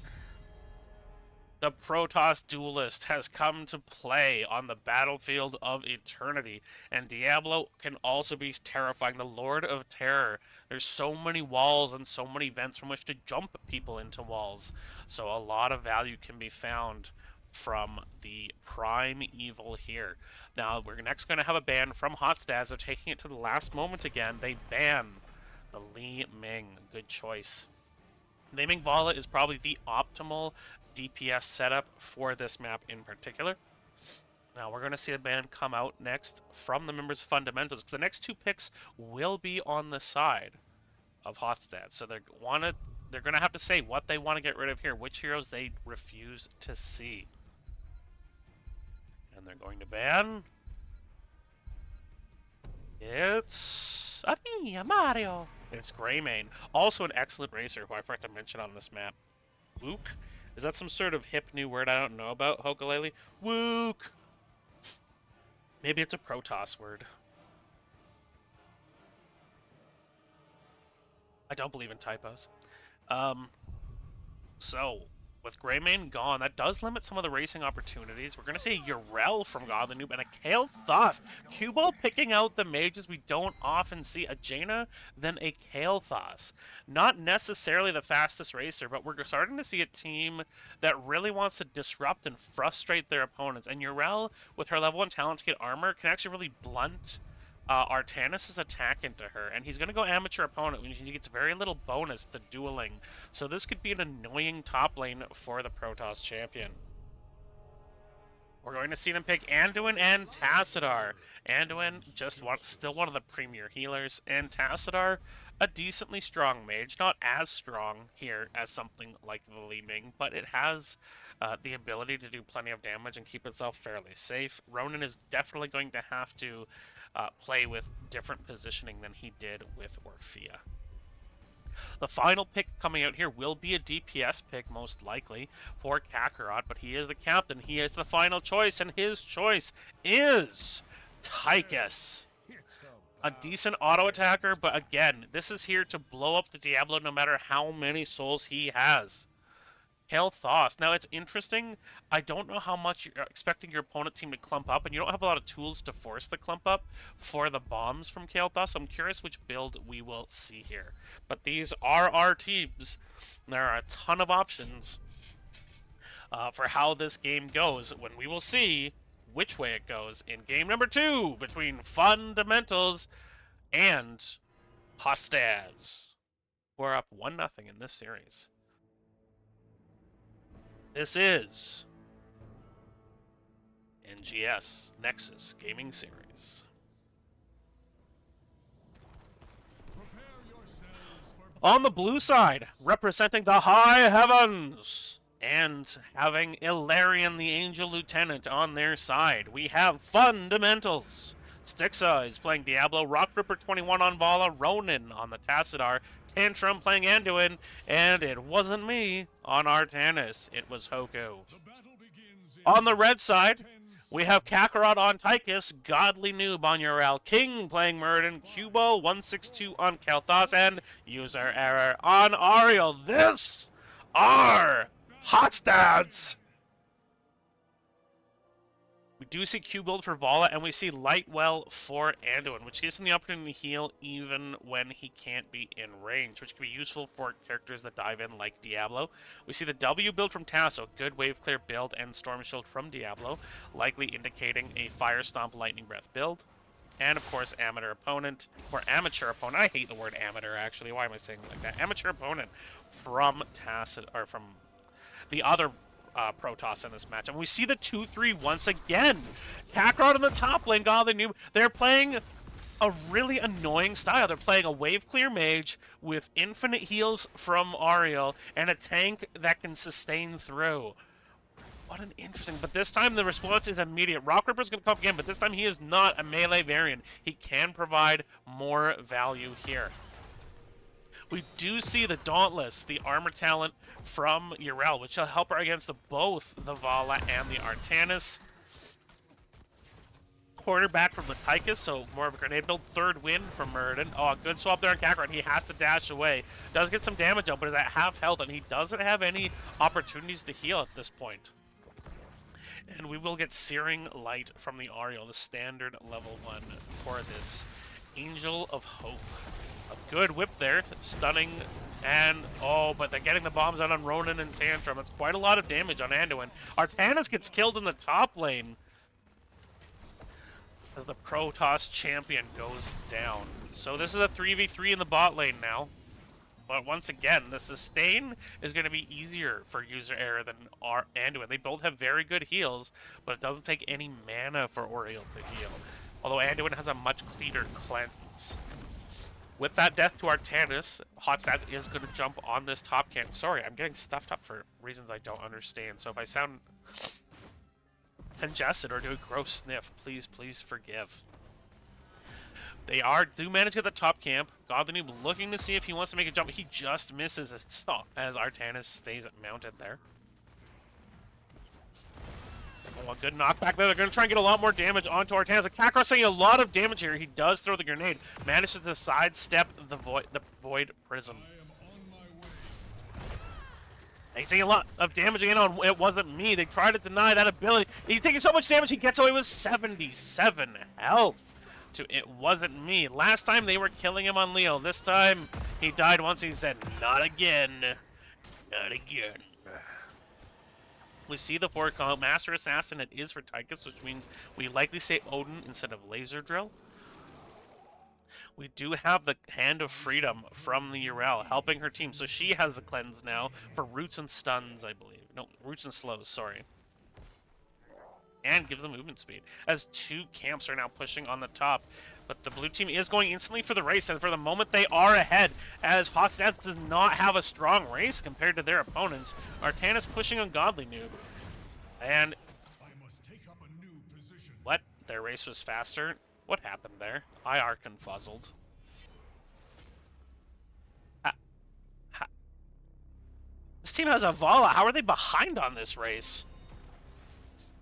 The Protoss Duelist has come to play on the battlefield of eternity, and Diablo can also be terrifying. The Lord of Terror. There's so many walls and so many vents from which to jump people into walls, so a lot of value can be found from the prime evil here. Now, we're next going to have a ban from Hotstads. They're taking it to the last moment again. They ban the Li Ming. Good choice. Li Ming Vala is probably the optimal DPS setup for this map in particular. Now, we're going to see a ban come out next from the members of Fundamentals, because the next two picks will be on the side of Hotstads. So they're going to have to say what they want to get rid of here, which heroes they refuse to see. And they're going to ban... It's... Mario! It's Greymane. Also an excellent racer who I forgot to mention on this map. Wook? Is that some sort of hip new word I don't know about, Hokulele? Wook! Maybe it's a Protoss word. I don't believe in typos. So, with Greymane gone, that does limit some of the racing opportunities. We're going to see a Yrel from Godly Noob and a Kael Thas. Q-Ball picking out the mages we don't often see. A Jaina, then a Kael Thas. Not necessarily the fastest racer, but we're starting to see a team that really wants to disrupt and frustrate their opponents. And Yrel, with her level 1 talent kit armor, can actually really blunt Artanis' attack into her, and he's going to go amateur opponent, which he gets very little bonus to dueling. So this could be an annoying top lane for the Protoss champion. We're going to see them pick Anduin and Tassadar. Anduin, still one of the premier healers, and Tassadar, a decently strong mage. Not as strong here as something like the Li Ming, but it has the ability to do plenty of damage and keep itself fairly safe. Ronan is definitely going to have to play with different positioning than he did with Orphea. The final pick coming out here will be a DPS pick, most likely, for Kakarot, but he is the captain. He is the final choice, and his choice is Tychus. A decent auto attacker, but again, this is here to blow up the Diablo no matter how many souls he has. Kael Thas. Now, it's interesting. I don't know how much you're expecting your opponent team to clump up, and you don't have a lot of tools to force the clump up for the bombs from Kael Thas, so I'm curious which build we will see here. But these are our teams. There are a ton of options for how this game goes, when we will see which way it goes in game number 2 between Fundamentals and Hotstads. We're up 1-0 in this series. This is NGS Nexus Gaming Series. On the blue side, representing the high heavens, and having Ilarion the Angel Lieutenant on their side, we have Fundamentals. Stixa is playing Diablo, Rock Ripper 21 on Vala, Ronin on the Tassadar, Tantrum playing Anduin, and it wasn't me on Artanis, it was Hoku. On the red side, we have Kakarot on Tychus, Godly Noob on Yrel, King playing Muradin, Cubo 162 on Kael Thas, and User Error on Ariel. This are Hotstads! We do see Q build for Vala, and we see Lightwell for Anduin, which gives him the opportunity to heal even when he can't be in range, which can be useful for characters that dive in like Diablo. We see the W build from Tasso, good wave clear build, and Storm Shield from Diablo, likely indicating a Fire Stomp Lightning Breath build. And of course, amateur opponent, or amateur opponent. I hate the word amateur, actually. Why am I saying it like that? Amateur opponent from Tacit, or from the other Protoss in this match. And we see the 2-3 once again. Kakarot in the top lane, Godly Noob. They're playing a really annoying style. They're playing a wave clear mage with infinite heals from Ariel and a tank that can sustain through. What an interesting... But this time the response is immediate. Rock Ripper's going to come again, but this time he is not a melee variant. He can provide more value here. We do see the Dauntless, the armor talent from Yrel, which will help her against both the Vala and the Artanis. Quarterback from the Tychus, so more of a grenade build. Third win from Muradin. Oh, a good swap there on Kakarot. He has to dash away. Does get some damage out, but is at half health, and he doesn't have any opportunities to heal at this point. And we will get Searing Light from the Ariel, the standard level 1 for this Angel of Hope. A good whip there, stunning, and oh, but they're getting the bombs out on Ronin and Tantrum. It's quite a lot of damage on Anduin. Artanis gets killed in the top lane as the Protoss champion goes down. So this is a 3v3 in the bot lane now. But once again, the sustain is going to be easier for user error than our Anduin. They both have very good heals, but it doesn't take any mana for Oriel to heal. Although Anduin has a much cleaner cleanse. With that death to Artanis, Hotstats is going to jump on this top camp. Sorry, I'm getting stuffed up for reasons I don't understand. So if I sound congested or do a gross sniff, please forgive. They do manage to get the top camp. Godly Noob looking to see if he wants to make a jump. He just misses it as Artanis stays mounted there. Oh, a good knockback there. They're going to try and get a lot more damage onto Artanis. Kakarot's taking a lot of damage here. He does throw the grenade. Manages to sidestep the Void Prism. He's taking a lot of damage again on It Wasn't Me. They try to deny that ability. He's taking so much damage, he gets away with 77 health to It Wasn't Me. Last time they were killing him on Leo. This time he died once. He said, not again. Not again. We see the forward call. Master Assassin, it is for Tychus, which means we likely say Odin instead of Laser Drill. We do have the Hand of Freedom from the Yrel helping her team. So she has the cleanse now for roots and stuns, I believe. No, roots and slows, sorry. And gives them movement speed, as two camps are now pushing on the top. But the blue team is going instantly for the race, and for the moment they are ahead, as Hotstats does not have a strong race compared to their opponents. Artanis pushing on Godly Noob. And... what? Their race was faster? What happened there? IR confuzzled. This team has a Vala. How are they behind on this race?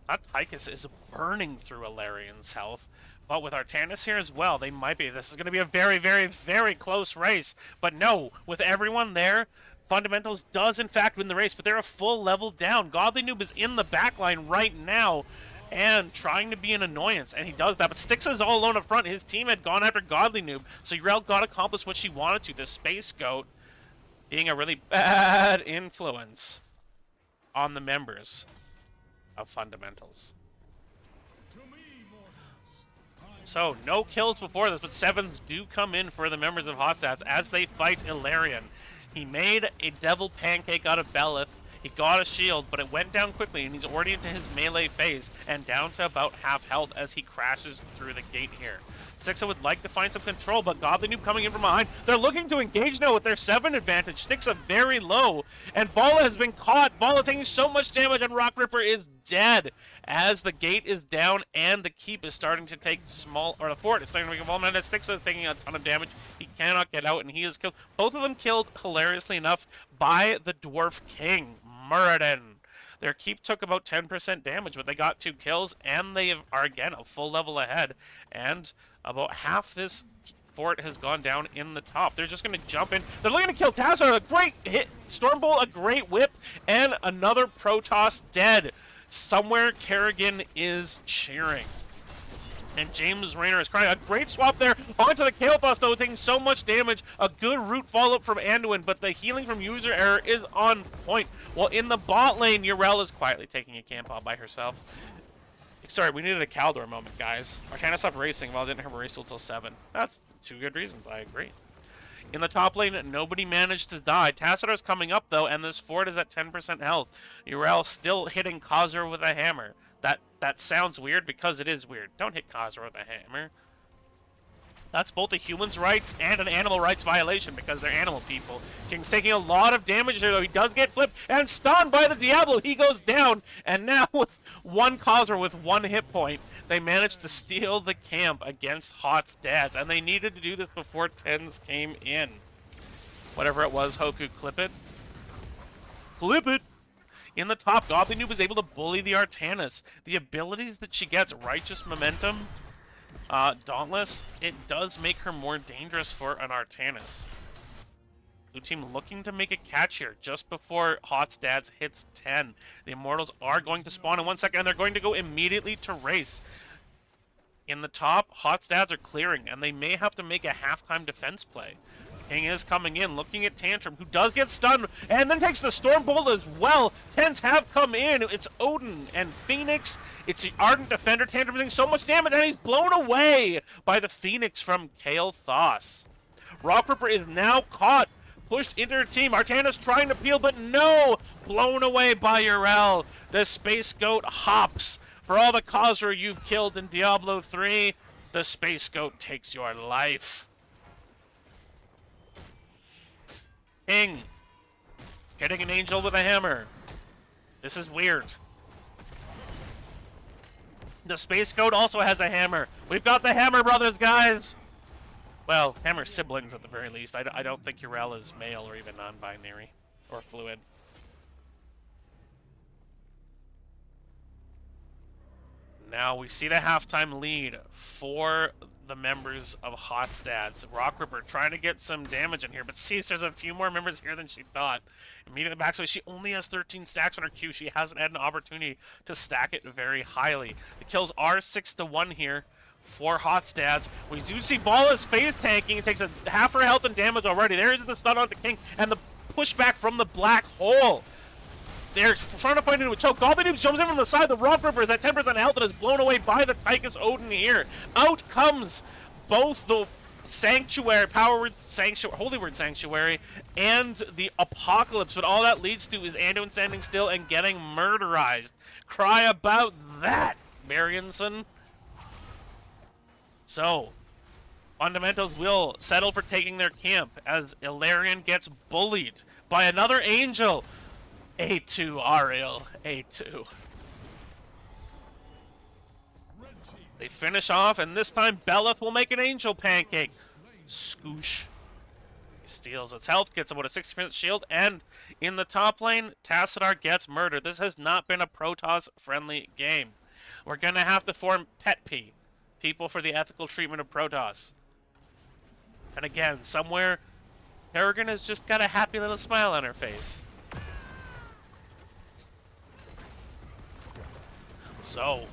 That Tychus is burning through Alarian's health. But with Artanis here as well, they might be. This is going to be a very, very, very close race. But no, with everyone there, Fundamentals does in fact win the race, but they're a full level down. Godly Noob is in the backline right now and trying to be an annoyance, and he does that. But Styx is all alone up front. His team had gone after Godly Noob, so Yrel got accomplished what she wanted to. The Space Goat being a really bad influence on the members of Fundamentals. So, no kills before this, but 7s do come in for the members of Hotstats as they fight Ilarion. He made a Devil Pancake out of Belith. He got a shield, but it went down quickly, and he's already into his melee phase, and down to about half health as he crashes through the gate here. Stixa would like to find some control, but Godly Noob coming in from behind. They're looking to engage now with their 7 advantage. Stixa very low, and Vala has been caught. Vala taking so much damage, and Rock Ripper is dead as the gate is down and the keep is starting to take the fort is starting to make involvement, and Stixa is taking a ton of damage. He cannot get out, and he is killed. Both of them killed, hilariously enough, by the Dwarf King, Muradin. Their keep took about 10% damage, but they got 2 kills, and they are, again, a full level ahead. And about half this fort has gone down in the top. They're just going to jump in. They're looking to kill Tasso. A great hit. Stormbolt, a great whip, and another Protoss dead. Somewhere Kerrigan is cheering. And James Rayner is crying. A great swap there onto the Kael'thas, though, taking so much damage. A good root follow-up from Anduin, but the healing from user error is on point. While in the bot lane, Yrel is quietly taking a camp all by herself. Sorry, we needed a Kaldor moment, guys. Artana stopped racing while it didn't have a race tool till 7. That's 2 good reasons, I agree. In the top lane, nobody managed to die. Tassitar's coming up, though, and this Ford is at 10% health. Yrel still hitting Khazra with a hammer. That sounds weird because it is weird. Don't hit Khazra with a hammer. That's both a human's rights and an animal rights violation because they're animal people. King's taking a lot of damage here, though. He does get flipped and stunned by the Diablo. He goes down, and now with one Khazra with 1 hit point, they managed to steal the camp against Hot's dads, and they needed to do this before Tens came in. Whatever it was, Hoku, clip it. Clip it! In the top, Godly Noob is able to bully the Artanis. The abilities that she gets, Righteous Momentum, Dauntless, it does make her more dangerous for an Artanis. Blue team looking to make a catch here just before Hot's Dads hits 10. The Immortals are going to spawn in 1 second, and they're going to go immediately to race. In the top, Hot's Dads are clearing, and they may have to make a halftime defense play. King is coming in, looking at Tantrum, who does get stunned, and then takes the Storm Bolt as well. Tens have come in. It's Odin and Phoenix. It's the Ardent Defender. Tantrum doing so much damage, and he's blown away by the Phoenix from Kael'thas. Rock Ripper is now caught, pushed into her team. Artanis trying to peel, but no! Blown away by Yrel. The Space Goat hops. For all the Khazra you've killed in Diablo 3, the Space Goat takes your life. King, hitting an angel with a hammer. This is weird. The Space Goat also has a hammer. We've got the Hammer Brothers, guys! Well, Hammer siblings at the very least. I don't think Yrel is male or even non-binary. Or fluid. Now we see the halftime lead for the members of Hot's Dads. Rock Ripper trying to get some damage in here, but sees there's a few more members here than she thought. Immediately backs away. She only has 13 stacks on her Q. She hasn't had an opportunity to stack it very highly. The kills are 6-1 here for Hot's Dads. We do see Bala's phase tanking. It takes a half her health and damage already. There is the stun on the King, and the pushback from the black hole. They're trying to find it with choke. Goblin Noob jumps in from the side. The Rock Ripper is at 10% health and is blown away by the Tychus Odin here. Out comes both the Sanctuary, Power Word Sanctuary, Holy Word Sanctuary, and the Apocalypse. But all that leads to is Anduin standing still and getting murderized. Cry about that, Marianson. So, Fundamentals will settle for taking their camp as Ilarion gets bullied by another Angel. A2, Ariel, A2. They finish off, and this time Beleth will make an Angel Pancake. Scoosh. He steals its health, gets about a 60% shield, and in the top lane, Tassadar gets murdered. This has not been a Protoss-friendly game. We're going to have to form PET-P, People for the Ethical Treatment of Protoss. And again, somewhere, Kerrigan has just got a happy little smile on her face. So,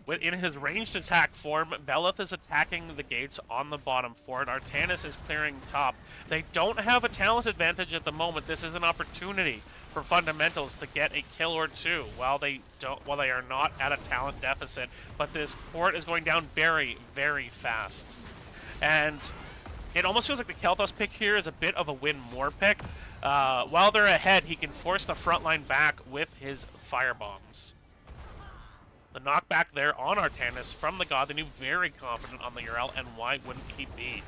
in his ranged attack form, Beleth is attacking the gates on the bottom fort. Artanis is clearing top. They don't have a talent advantage at the moment. This is an opportunity for Fundamentals to get a kill or two while they are not at a talent deficit. But this fort is going down very, very fast. And it almost feels like the Kael'thas pick here is a bit of a win more pick. While they're ahead, he can force the front line back with his firebombs. The knockback there on Artanis from the God, the new very confident on the Yrel, and why wouldn't he be?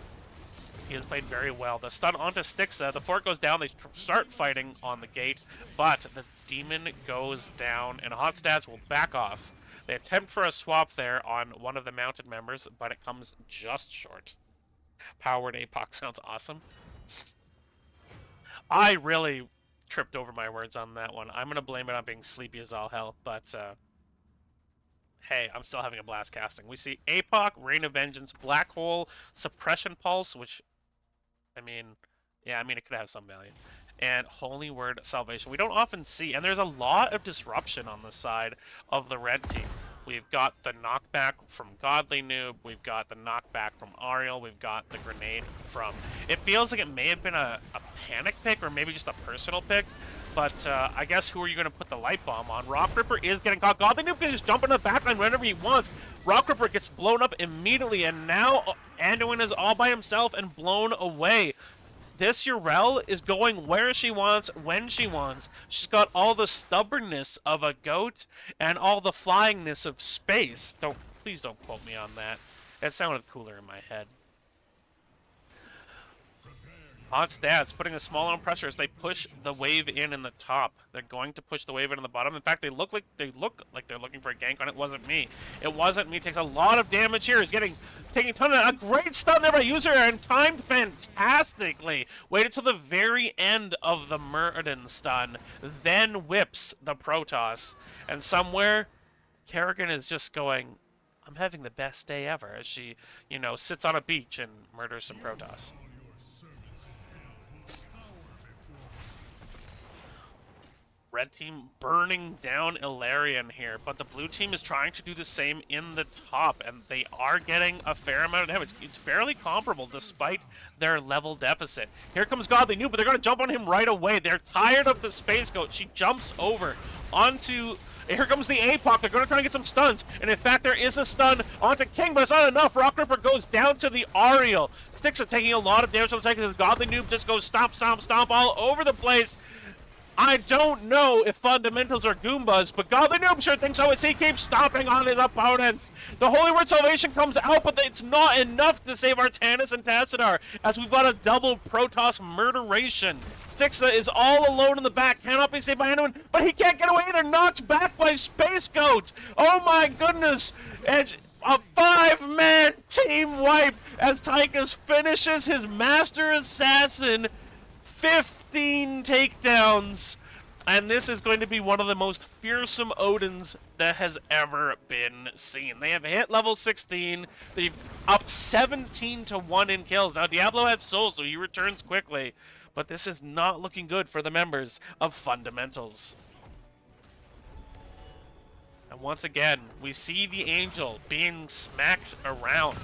He has played very well. The stun onto Styxa, the fort goes down, they start fighting on the gate, but the demon goes down, and Hot's Dads will back off. They attempt for a swap there on one of the mounted members, but it comes just short. Powered APOC sounds awesome. I really tripped over my words on that one. I'm going to blame it on being sleepy as all hell, but hey, I'm still having a blast casting. We see APOC, Rain of Vengeance, Black Hole, Suppression Pulse, which, I mean, yeah, I mean, it could have some value. and Holy Word Salvation. We don't often see, and there's a lot of disruption on the side of the red team. We've got the knockback from Godly Noob. We've got the knockback from Ariel. We've got the grenade from... It feels like it may have been a panic pick or maybe just a personal pick. But I guess who are you going to put the light bomb on? Rock Ripper is getting caught. Godly Noob can just jump in the backline whenever he wants. Rock Ripper gets blown up immediately, and now Anduin is all by himself and blown away. This Urel is going where she wants, when she wants. She's got all the stubbornness of a goat and all the flyingness of space. Please don't quote me on that. It sounded cooler in my head. Hot stats, putting a small amount of pressure as they push the wave in the top. They're going to push the wave in the bottom. In fact, they look like they're looking for a gank on it. Wasn't me. It wasn't me. Takes a lot of damage here. He's taking a ton of a great stun there by user and timed fantastically. Waited till the very end of the Muradin stun, then whips the Protoss. And somewhere, Kerrigan is just going, I'm having the best day ever as she, sits on a beach and murders some Protoss. Red team burning down Ilarion here, but the blue team is trying to do the same in the top, and they are getting a fair amount of damage. It's fairly comparable despite their level deficit. Here comes Godly Noob, but they're going to jump on him right away. They're tired of the Space Goat. She jumps over onto... Here comes the APOC. They're going to try and get some stuns. And in fact, there is a stun onto King, but it's not enough. Rock Ripper goes down to the Ariel. Styx are taking a lot of damage on the second as Godly Noob just goes stomp, stomp, stomp all over the place. I don't know if fundamentals are Goombas, but Godly Noob sure thinks so as he keeps stomping on his opponents. The Holy Word Salvation comes out, but it's not enough to save Artanis and Tassadar, as we've got a double Protoss murderation. Styxa is all alone in the back, cannot be saved by anyone, but he can't get away. They're knocked back by Space Goats. Oh my goodness. And a 5-man team wipe as Tychus finishes his Master Assassin. 15 takedowns, and this is going to be one of the most fearsome Odins that has ever been seen. They have hit level 16. They've up 17-1 in kills. Now, Diablo had Soul, so he returns quickly, but this is not looking good for the members of Fundamentals. And once again, we see the Angel being smacked around.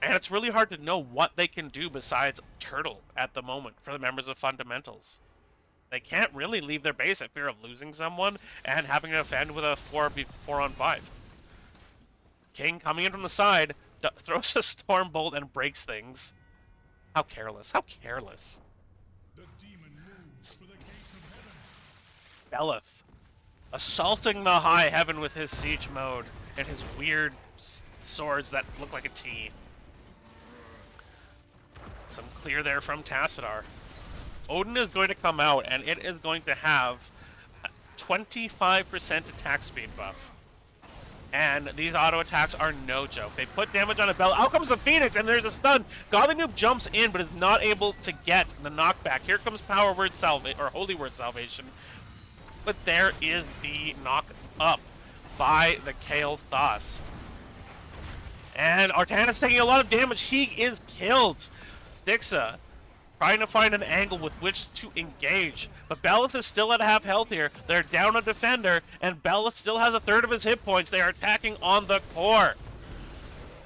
And it's really hard to know what they can do besides Turtle at the moment for the members of Fundamentals. They can't really leave their base at fear of losing someone and having to defend with a 4-on-5. King coming in from the side, throws a Storm Bolt and breaks things. How careless. How careless. The demon moves for the gates of heaven. Belith assaulting the high heaven with his siege mode and his weird swords that look like a T. Some clear there from Tassadar. Odin is going to come out, and it is going to have 25% attack speed buff. And these auto attacks are no joke. They put damage on a bell. Out comes the Phoenix, and there's a stun. Godly Noob jumps in, but is not able to get the knockback. Here comes Power Word Salvation, or Holy Word Salvation. But there is the knock up by the Kael'thas. And Artanis taking a lot of damage. He is killed. Styxa trying to find an angle with which to engage. But Belith is still at half health here. They're down a defender, and Belith still has a third of his hit points. They are attacking on the core.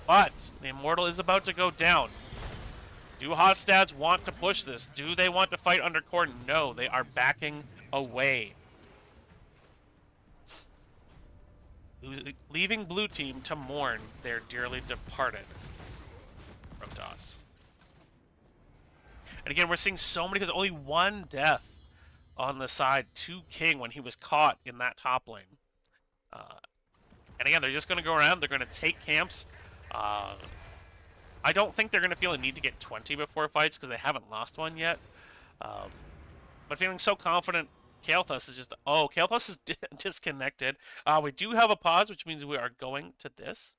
But the Immortal is about to go down. Do Hot Stats want to push this? Do they want to fight under core? No, they are backing away. Leaving blue team to mourn their dearly departed Protoss. And again, we're seeing so many, because only one death on the side to King when he was caught in that top lane. And again, they're just going to go around. They're going to take camps. I don't think they're going to feel a need to get 20 before fights because they haven't lost one yet. But feeling so confident, Kael'thas is just... Oh, Kael'thas is disconnected. We do have a pause, which means we are going to this.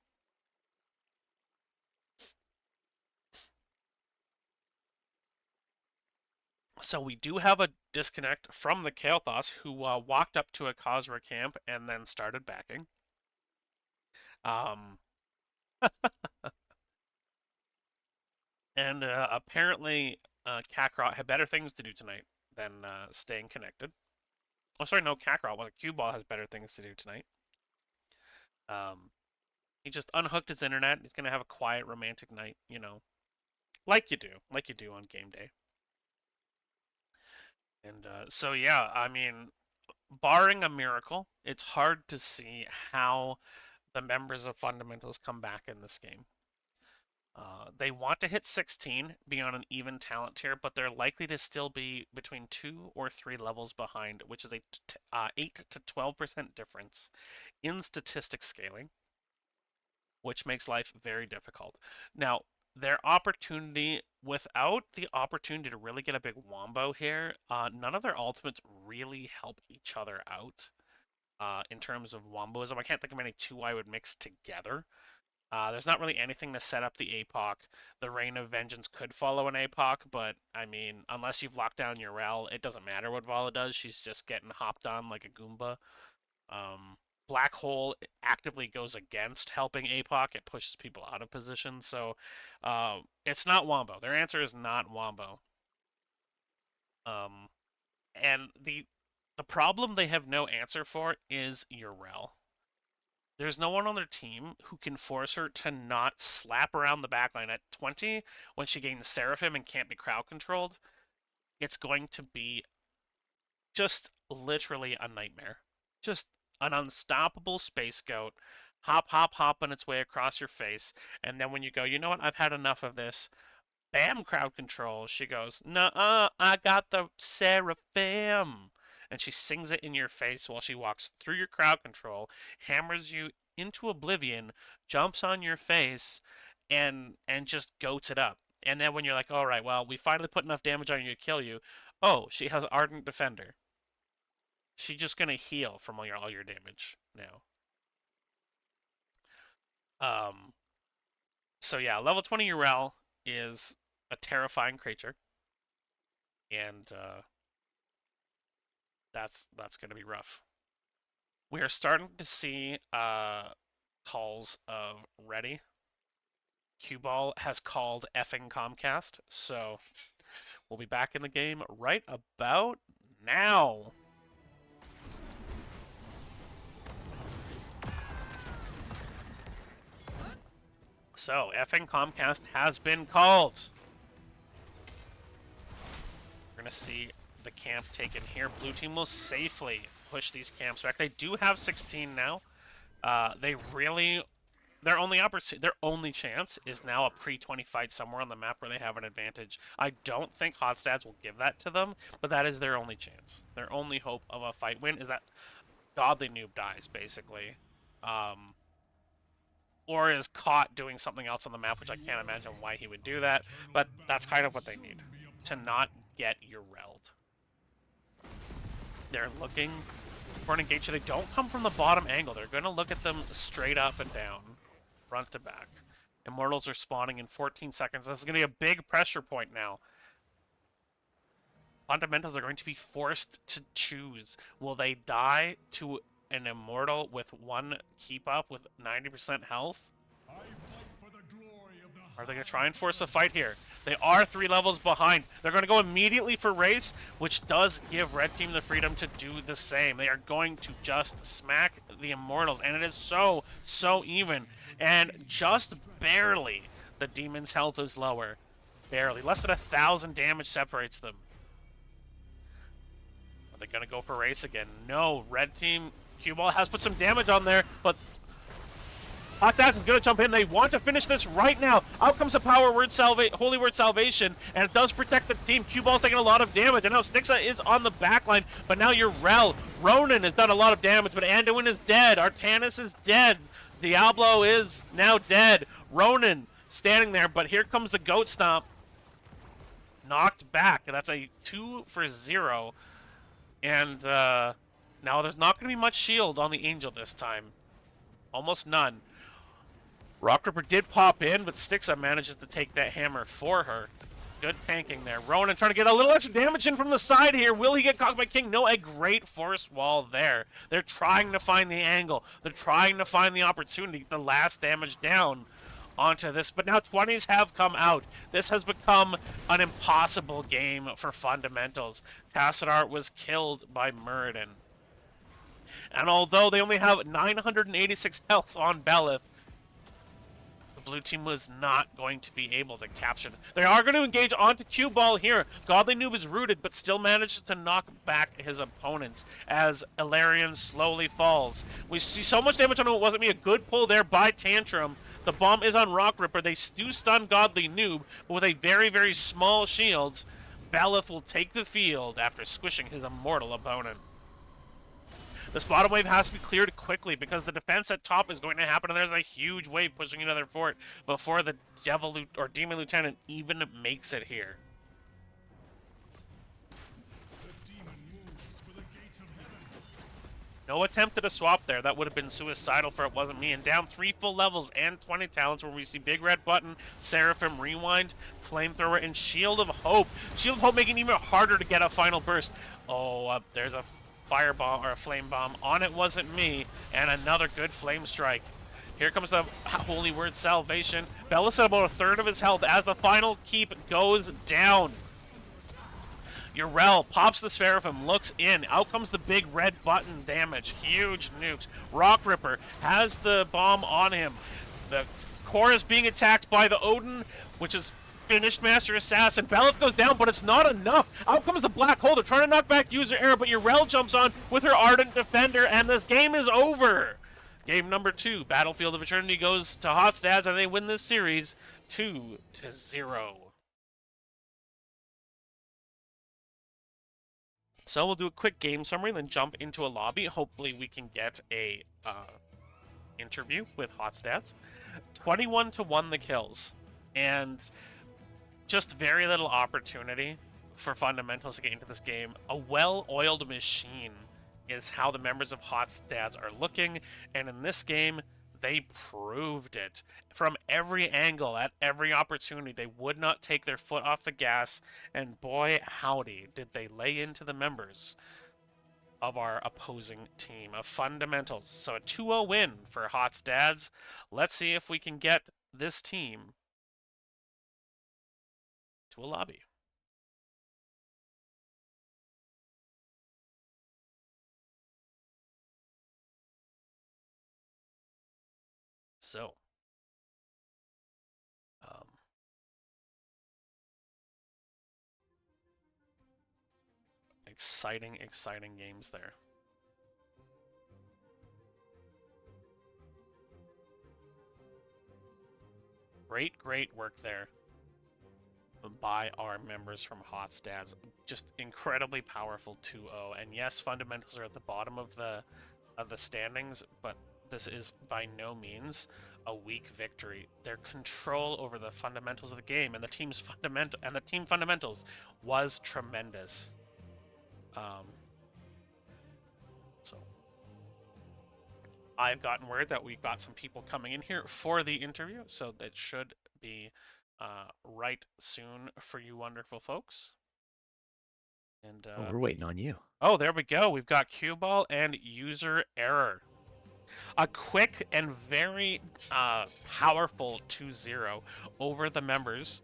So we do have a disconnect from the Kael'thas, who walked up to a Khazra camp and then started backing. And apparently Kakarot had better things to do tonight than staying connected. Oh, sorry, no, Kakarot was a Cue Ball has better things to do tonight. He just unhooked his internet. He's gonna have a quiet, romantic night, you know, like you do on game day. And so yeah, I mean, barring a miracle, it's hard to see how the members of Fundamentals come back in this game. They want to hit 16, be on an even talent tier, but they're likely to still be between 2 or 3 levels behind, which is a 8 to 12% difference in statistic scaling, which makes life very difficult. Now, their opportunity, without the opportunity to really get a big wombo here, none of their ultimates really help each other out in terms of womboism. I can't think of any two I would mix together. There's not really anything to set up the APOC. The Reign of Vengeance could follow an APOC, but I mean, unless you've locked down your Rel, it doesn't matter what Vala does. She's just getting hopped on like a Goomba. Black Hole actively goes against helping APOC. It pushes people out of position. So it's not Wombo. Their answer is not Wombo. Um, and the problem they have no answer for is your Rel. There's no one on their team who can force her to not slap around the backline at 20 when she gains Seraphim and can't be crowd controlled. It's going to be just literally a nightmare. Just an unstoppable space goat. Hop, hop, hop on its way across your face. And then when you go, you know what, I've had enough of this. Bam, crowd control. She goes, nuh-uh, I got the Seraphim. And she sings it in your face while she walks through your crowd control, hammers you into oblivion, jumps on your face, and just goats it up. And then when you're like, all right, well, we finally put enough damage on you to kill you. Oh, she has Ardent Defender. She's just gonna heal from all your damage now. Um. So yeah, level 20 Urel is a terrifying creature, and that's gonna be rough. We are starting to see calls of ready. Cue Ball has called effing Comcast, so we'll be back in the game right about now. So, effing Comcast has been called. We're going to see the camp taken here. Blue team will safely push these camps back. They do have 16 now. They really... Their only chance is now a pre-20 fight somewhere on the map where they have an advantage. I don't think Hotstats will give that to them, but that is their only chance. Their only hope of a fight win is that Godly Noob dies, basically. Or is caught doing something else on the map, which I can't imagine why he would do that, but that's kind of what they need, to not get Urelled. They're looking for an engagement. They don't come from the bottom angle. They're going to look at them straight up and down, front to back. Immortals are spawning in 14 seconds. This is going to be a big pressure point now. Fundamentals are going to be forced to choose. Will they die to an Immortal with one keep up with 90% health? Are they going to try and force a fight here? They are 3 levels behind. They're going to go immediately for race, which does give Red Team the freedom to do the same. They are going to just smack the Immortals, and it is so even. And just barely, the Demon's health is lower. Barely. Less than 1,000 damage separates them. Are they going to go for race again? No. Red Team... Cue Ball has put some damage on there, but Hotstats is going to jump in. They want to finish this right now. Out comes the Holy Word Salvation, and it does protect the team. Cue Ball's taking a lot of damage. I know Stixa is on the backline, but now you're Rel. Ronan has done a lot of damage, but Anduin is dead. Artanis is dead. Diablo is now dead. Ronan standing there, but here comes the Goat Stomp. Knocked back. That's a 2 for 0. And now there's not going to be much shield on the Angel this time. Almost none. Rock Ripper did pop in, but Stixa manages to take that hammer for her. Good tanking there. Ronan trying to get a little extra damage in from the side here. Will he get caught by King? No, a great force wall there. They're trying to find the angle. They're trying to find the opportunity to get the last damage down onto this. But now 20s have come out. This has become an impossible game for fundamentals. Tassadar was killed by Muradin. And although they only have 986 health on Belith, the blue team was not going to be able to capture them. They are going to engage onto cue ball here. Godly Noob is rooted, but still manages to knock back his opponents as Ilarion slowly falls. We see so much damage on him. It wasn't me. A good pull there by Tantrum. The bomb is on Rock Ripper. They do stun Godly Noob, but with a very, very small shield, Belith will take the field after squishing his immortal opponent. This bottom wave has to be cleared quickly because the defense at top is going to happen, and there's a huge wave pushing into their fort before the Demon Lieutenant even makes it here. No attempt at a swap there. That would have been suicidal for It Wasn't Me. And down 3 full levels and 20 talents where we see Big Red Button, Seraphim Rewind, Flamethrower, and Shield of Hope. Shield of Hope making it even harder to get a final burst. Oh, there's a firebomb or a flame bomb on It Wasn't Me, and another good flame strike. Here comes the holy word salvation. Bellis at about a third of his health as the final keep goes down. Urel pops the Seraphim, looks in. Out comes the big red button damage. Huge nukes. Rock Ripper has the bomb on him. The core is being attacked by the Odin, which is finished Master Assassin. Belith goes down, but it's not enough. Out comes the Black Hole. They're trying to knock back user error, but Urel jumps on with her Ardent Defender, and this game is over. Game number 2, Battlefield of Eternity, goes to Hotstads, and they win this series 2-0. So we'll do a quick game summary, then jump into a lobby. Hopefully we can get a interview with Hotstats. 21-1 the kills, and just very little opportunity for fundamentals to get into this game. A well-oiled machine is how the members of Hotstats are looking, and in this game, they proved it. From every angle, at every opportunity, they would not take their foot off the gas, and boy howdy, did they lay into the members of our opposing team of fundamentals. So a 2-0 win for Hotstats. Let's see if we can get this team to a lobby. So, exciting, exciting games there. Great, great work there by our members from Hotstats. Just incredibly powerful 2-0. And yes, fundamentals are at the bottom of the standings, but this is by no means a weak victory. Their control over the fundamentals of the game and the team fundamentals was tremendous. So I've gotten word that we've got some people coming in here for the interview, so that should be right soon for you wonderful folks. And we're waiting on you. Oh, there we go. We've got cue ball and user error. A quick and very powerful 2-0 over the members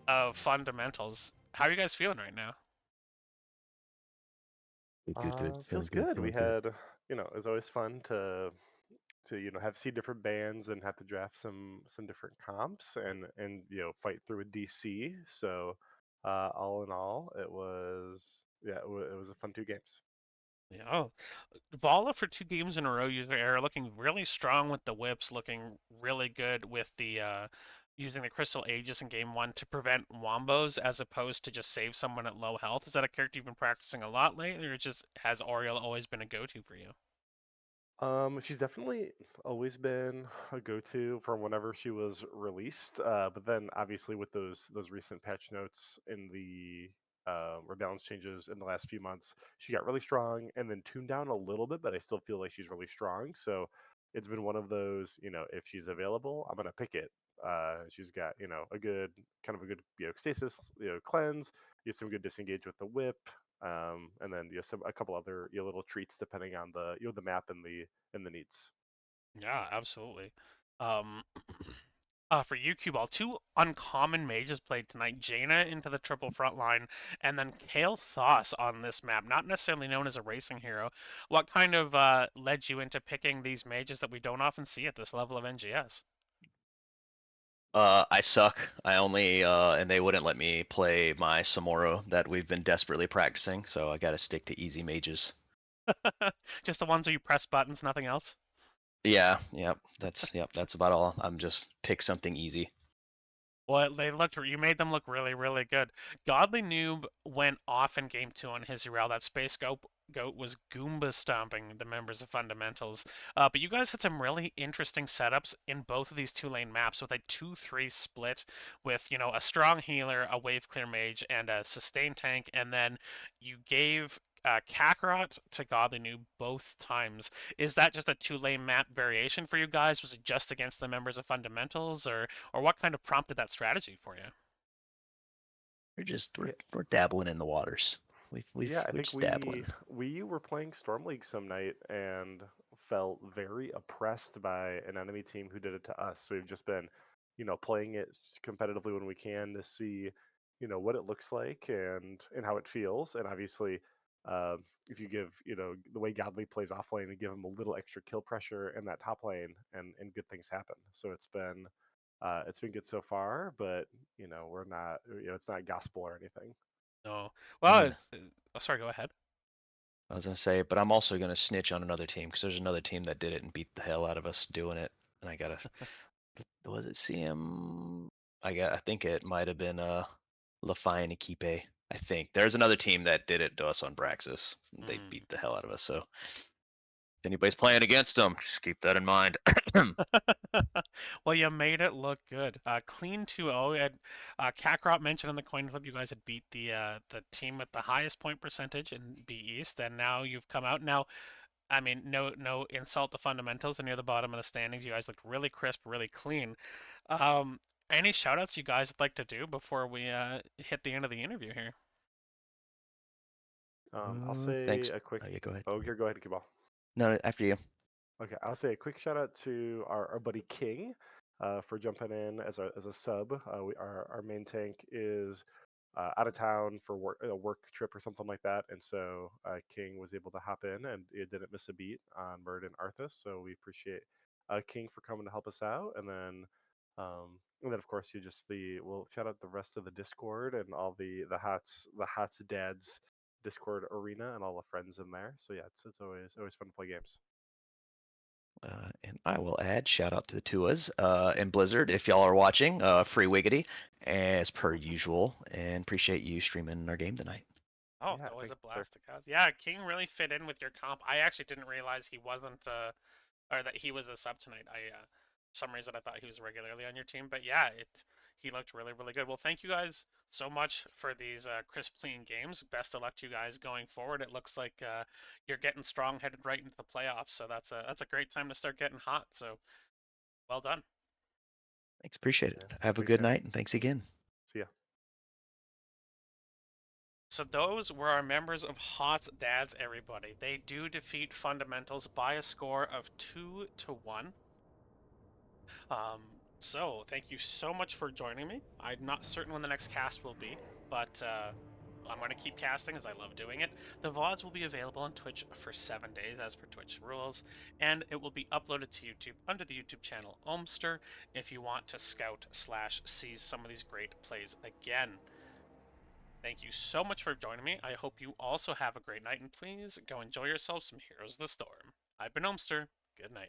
of fundamentals. How are you guys feeling right now? Feels good. We had, it's always fun to have see different bands and have to draft some different comps and fight through a DC. So all in all, it was it was a fun 2 games. Yeah. Oh, Vala for 2 games in a row, user error, looking really strong with the whips, looking really good with the using the Crystal Aegis in game 1 to prevent wombos as opposed to just save someone at low health. Is that a character you've been practicing a lot lately, or just has Oriel always been a go-to for you? She's definitely always been a go-to from whenever she was released. But then obviously with those recent patch notes in the rebalance changes in the last few months, she got really strong and then tuned down a little bit, but I still feel like she's really strong. So it's been one of those, if she's available, I'm gonna pick it. She's got, a good kind of a good, stasis, cleanse, some good disengage with the whip, and then a couple other little treats depending on the the map and the needs. Yeah, absolutely. Um, For UQ Ball, two uncommon mages played tonight. Jaina into the triple front line, and then Kale Thoss on this map, not necessarily known as a racing hero. What kind of led you into picking these mages that we don't often see at this level of NGS? I suck. I only and they wouldn't let me play my Samoro that we've been desperately practicing, so I gotta stick to easy mages. Just the ones where you press buttons, nothing else? Yeah, that's about all. I'm just pick something easy. Well, you made them look really, really good. Godly Noob went off in game two on his Urel. That Space Goat was Goomba stomping the members of Fundamentals. But you guys had some really interesting setups in both of these two-lane maps with a 2-3 split with, a strong healer, a wave clear mage, and a sustain tank. And then you gave Kakarot to Godly Noob both times. Is that just a two-lane map variation for you guys? Was it just against the members of Fundamentals, or what kind of prompted that strategy for you? We're just Yeah, we're dabbling in the waters. yeah. I We're think just dabbling. we were playing Storm League some night and felt very oppressed by an enemy team who did it to us. So we've just been, playing it competitively when we can to see, what it looks like and how it feels. And obviously, if you give, the way Godly plays offlane and give him a little extra kill pressure in that top lane, and good things happen. So it's been good so far, but we're not, it's not gospel or anything. No. I'm Well, gonna. it's, oh, sorry, go ahead. I was gonna say, but I'm also gonna snitch on another team because there's another team that did it and beat the hell out of us doing it, and I gotta. Was it CM? I think it might have been Lafai and Equipe. I think there's another team that did it to us on Braxis. They Mm. beat the hell out of us. So if anybody's playing against them, just keep that in mind. Well, you made it look good. Clean 2-0. And Kakarot mentioned in the coin flip you guys had beat the team with the highest point percentage in B East, and now you've come out. Now, I mean, no insult to fundamentals, and near the bottom of the standings, you guys looked really crisp, really clean. Any shout outs you guys would like to do before we hit the end of the interview here? I'll say Thanks. a quick. Oh yeah, go ahead. Oh, here, go ahead, Kibal. No, after you. Okay, I'll say a quick shout out to our buddy King for jumping in as a sub. Our main tank is out of town for work, a work trip or something like that, and so King was able to hop in and it didn't miss a beat on Bird and Arthas. So we appreciate King for coming to help us out, and then of course we'll shout out the rest of the Discord and all the Hots Dads Discord arena and all the friends in there. So yeah, it's always fun to play games. And I will add shout out to the Tuas and Blizzard if y'all are watching. Free Wiggity as per usual, and appreciate you streaming our game tonight. Oh, it's Yeah, always thank a you, sir. blast to cause. Yeah, King really fit in with your comp. I actually didn't realize he wasn't, or that he was a sub tonight. For some reason, I thought he was regularly on your team. But yeah, he looked really, really good. Well, thank you guys so much for these crisp, clean games. Best of luck to you guys going forward. It looks like you're getting strong headed right into the playoffs. So that's a great time to start getting hot. So well done. Thanks, appreciate Yeah, it. Have a thanks, good guys. night, and thanks again. See ya. So those were our members of Hot's Dads, everybody. They do defeat Fundamentals by a score of 2-1. Um, so thank you so much for joining me. I'm not certain when the next cast will be, but I'm going to keep casting as I love doing it. The VODs will be available on Twitch for 7 days as per Twitch rules, and it will be uploaded to YouTube under the YouTube channel Omster if you want to scout/see some of these great plays again. Thank you so much for joining me. I hope you also have a great night, and please go enjoy yourself some Heroes of the Storm. I've been Omster. Good night.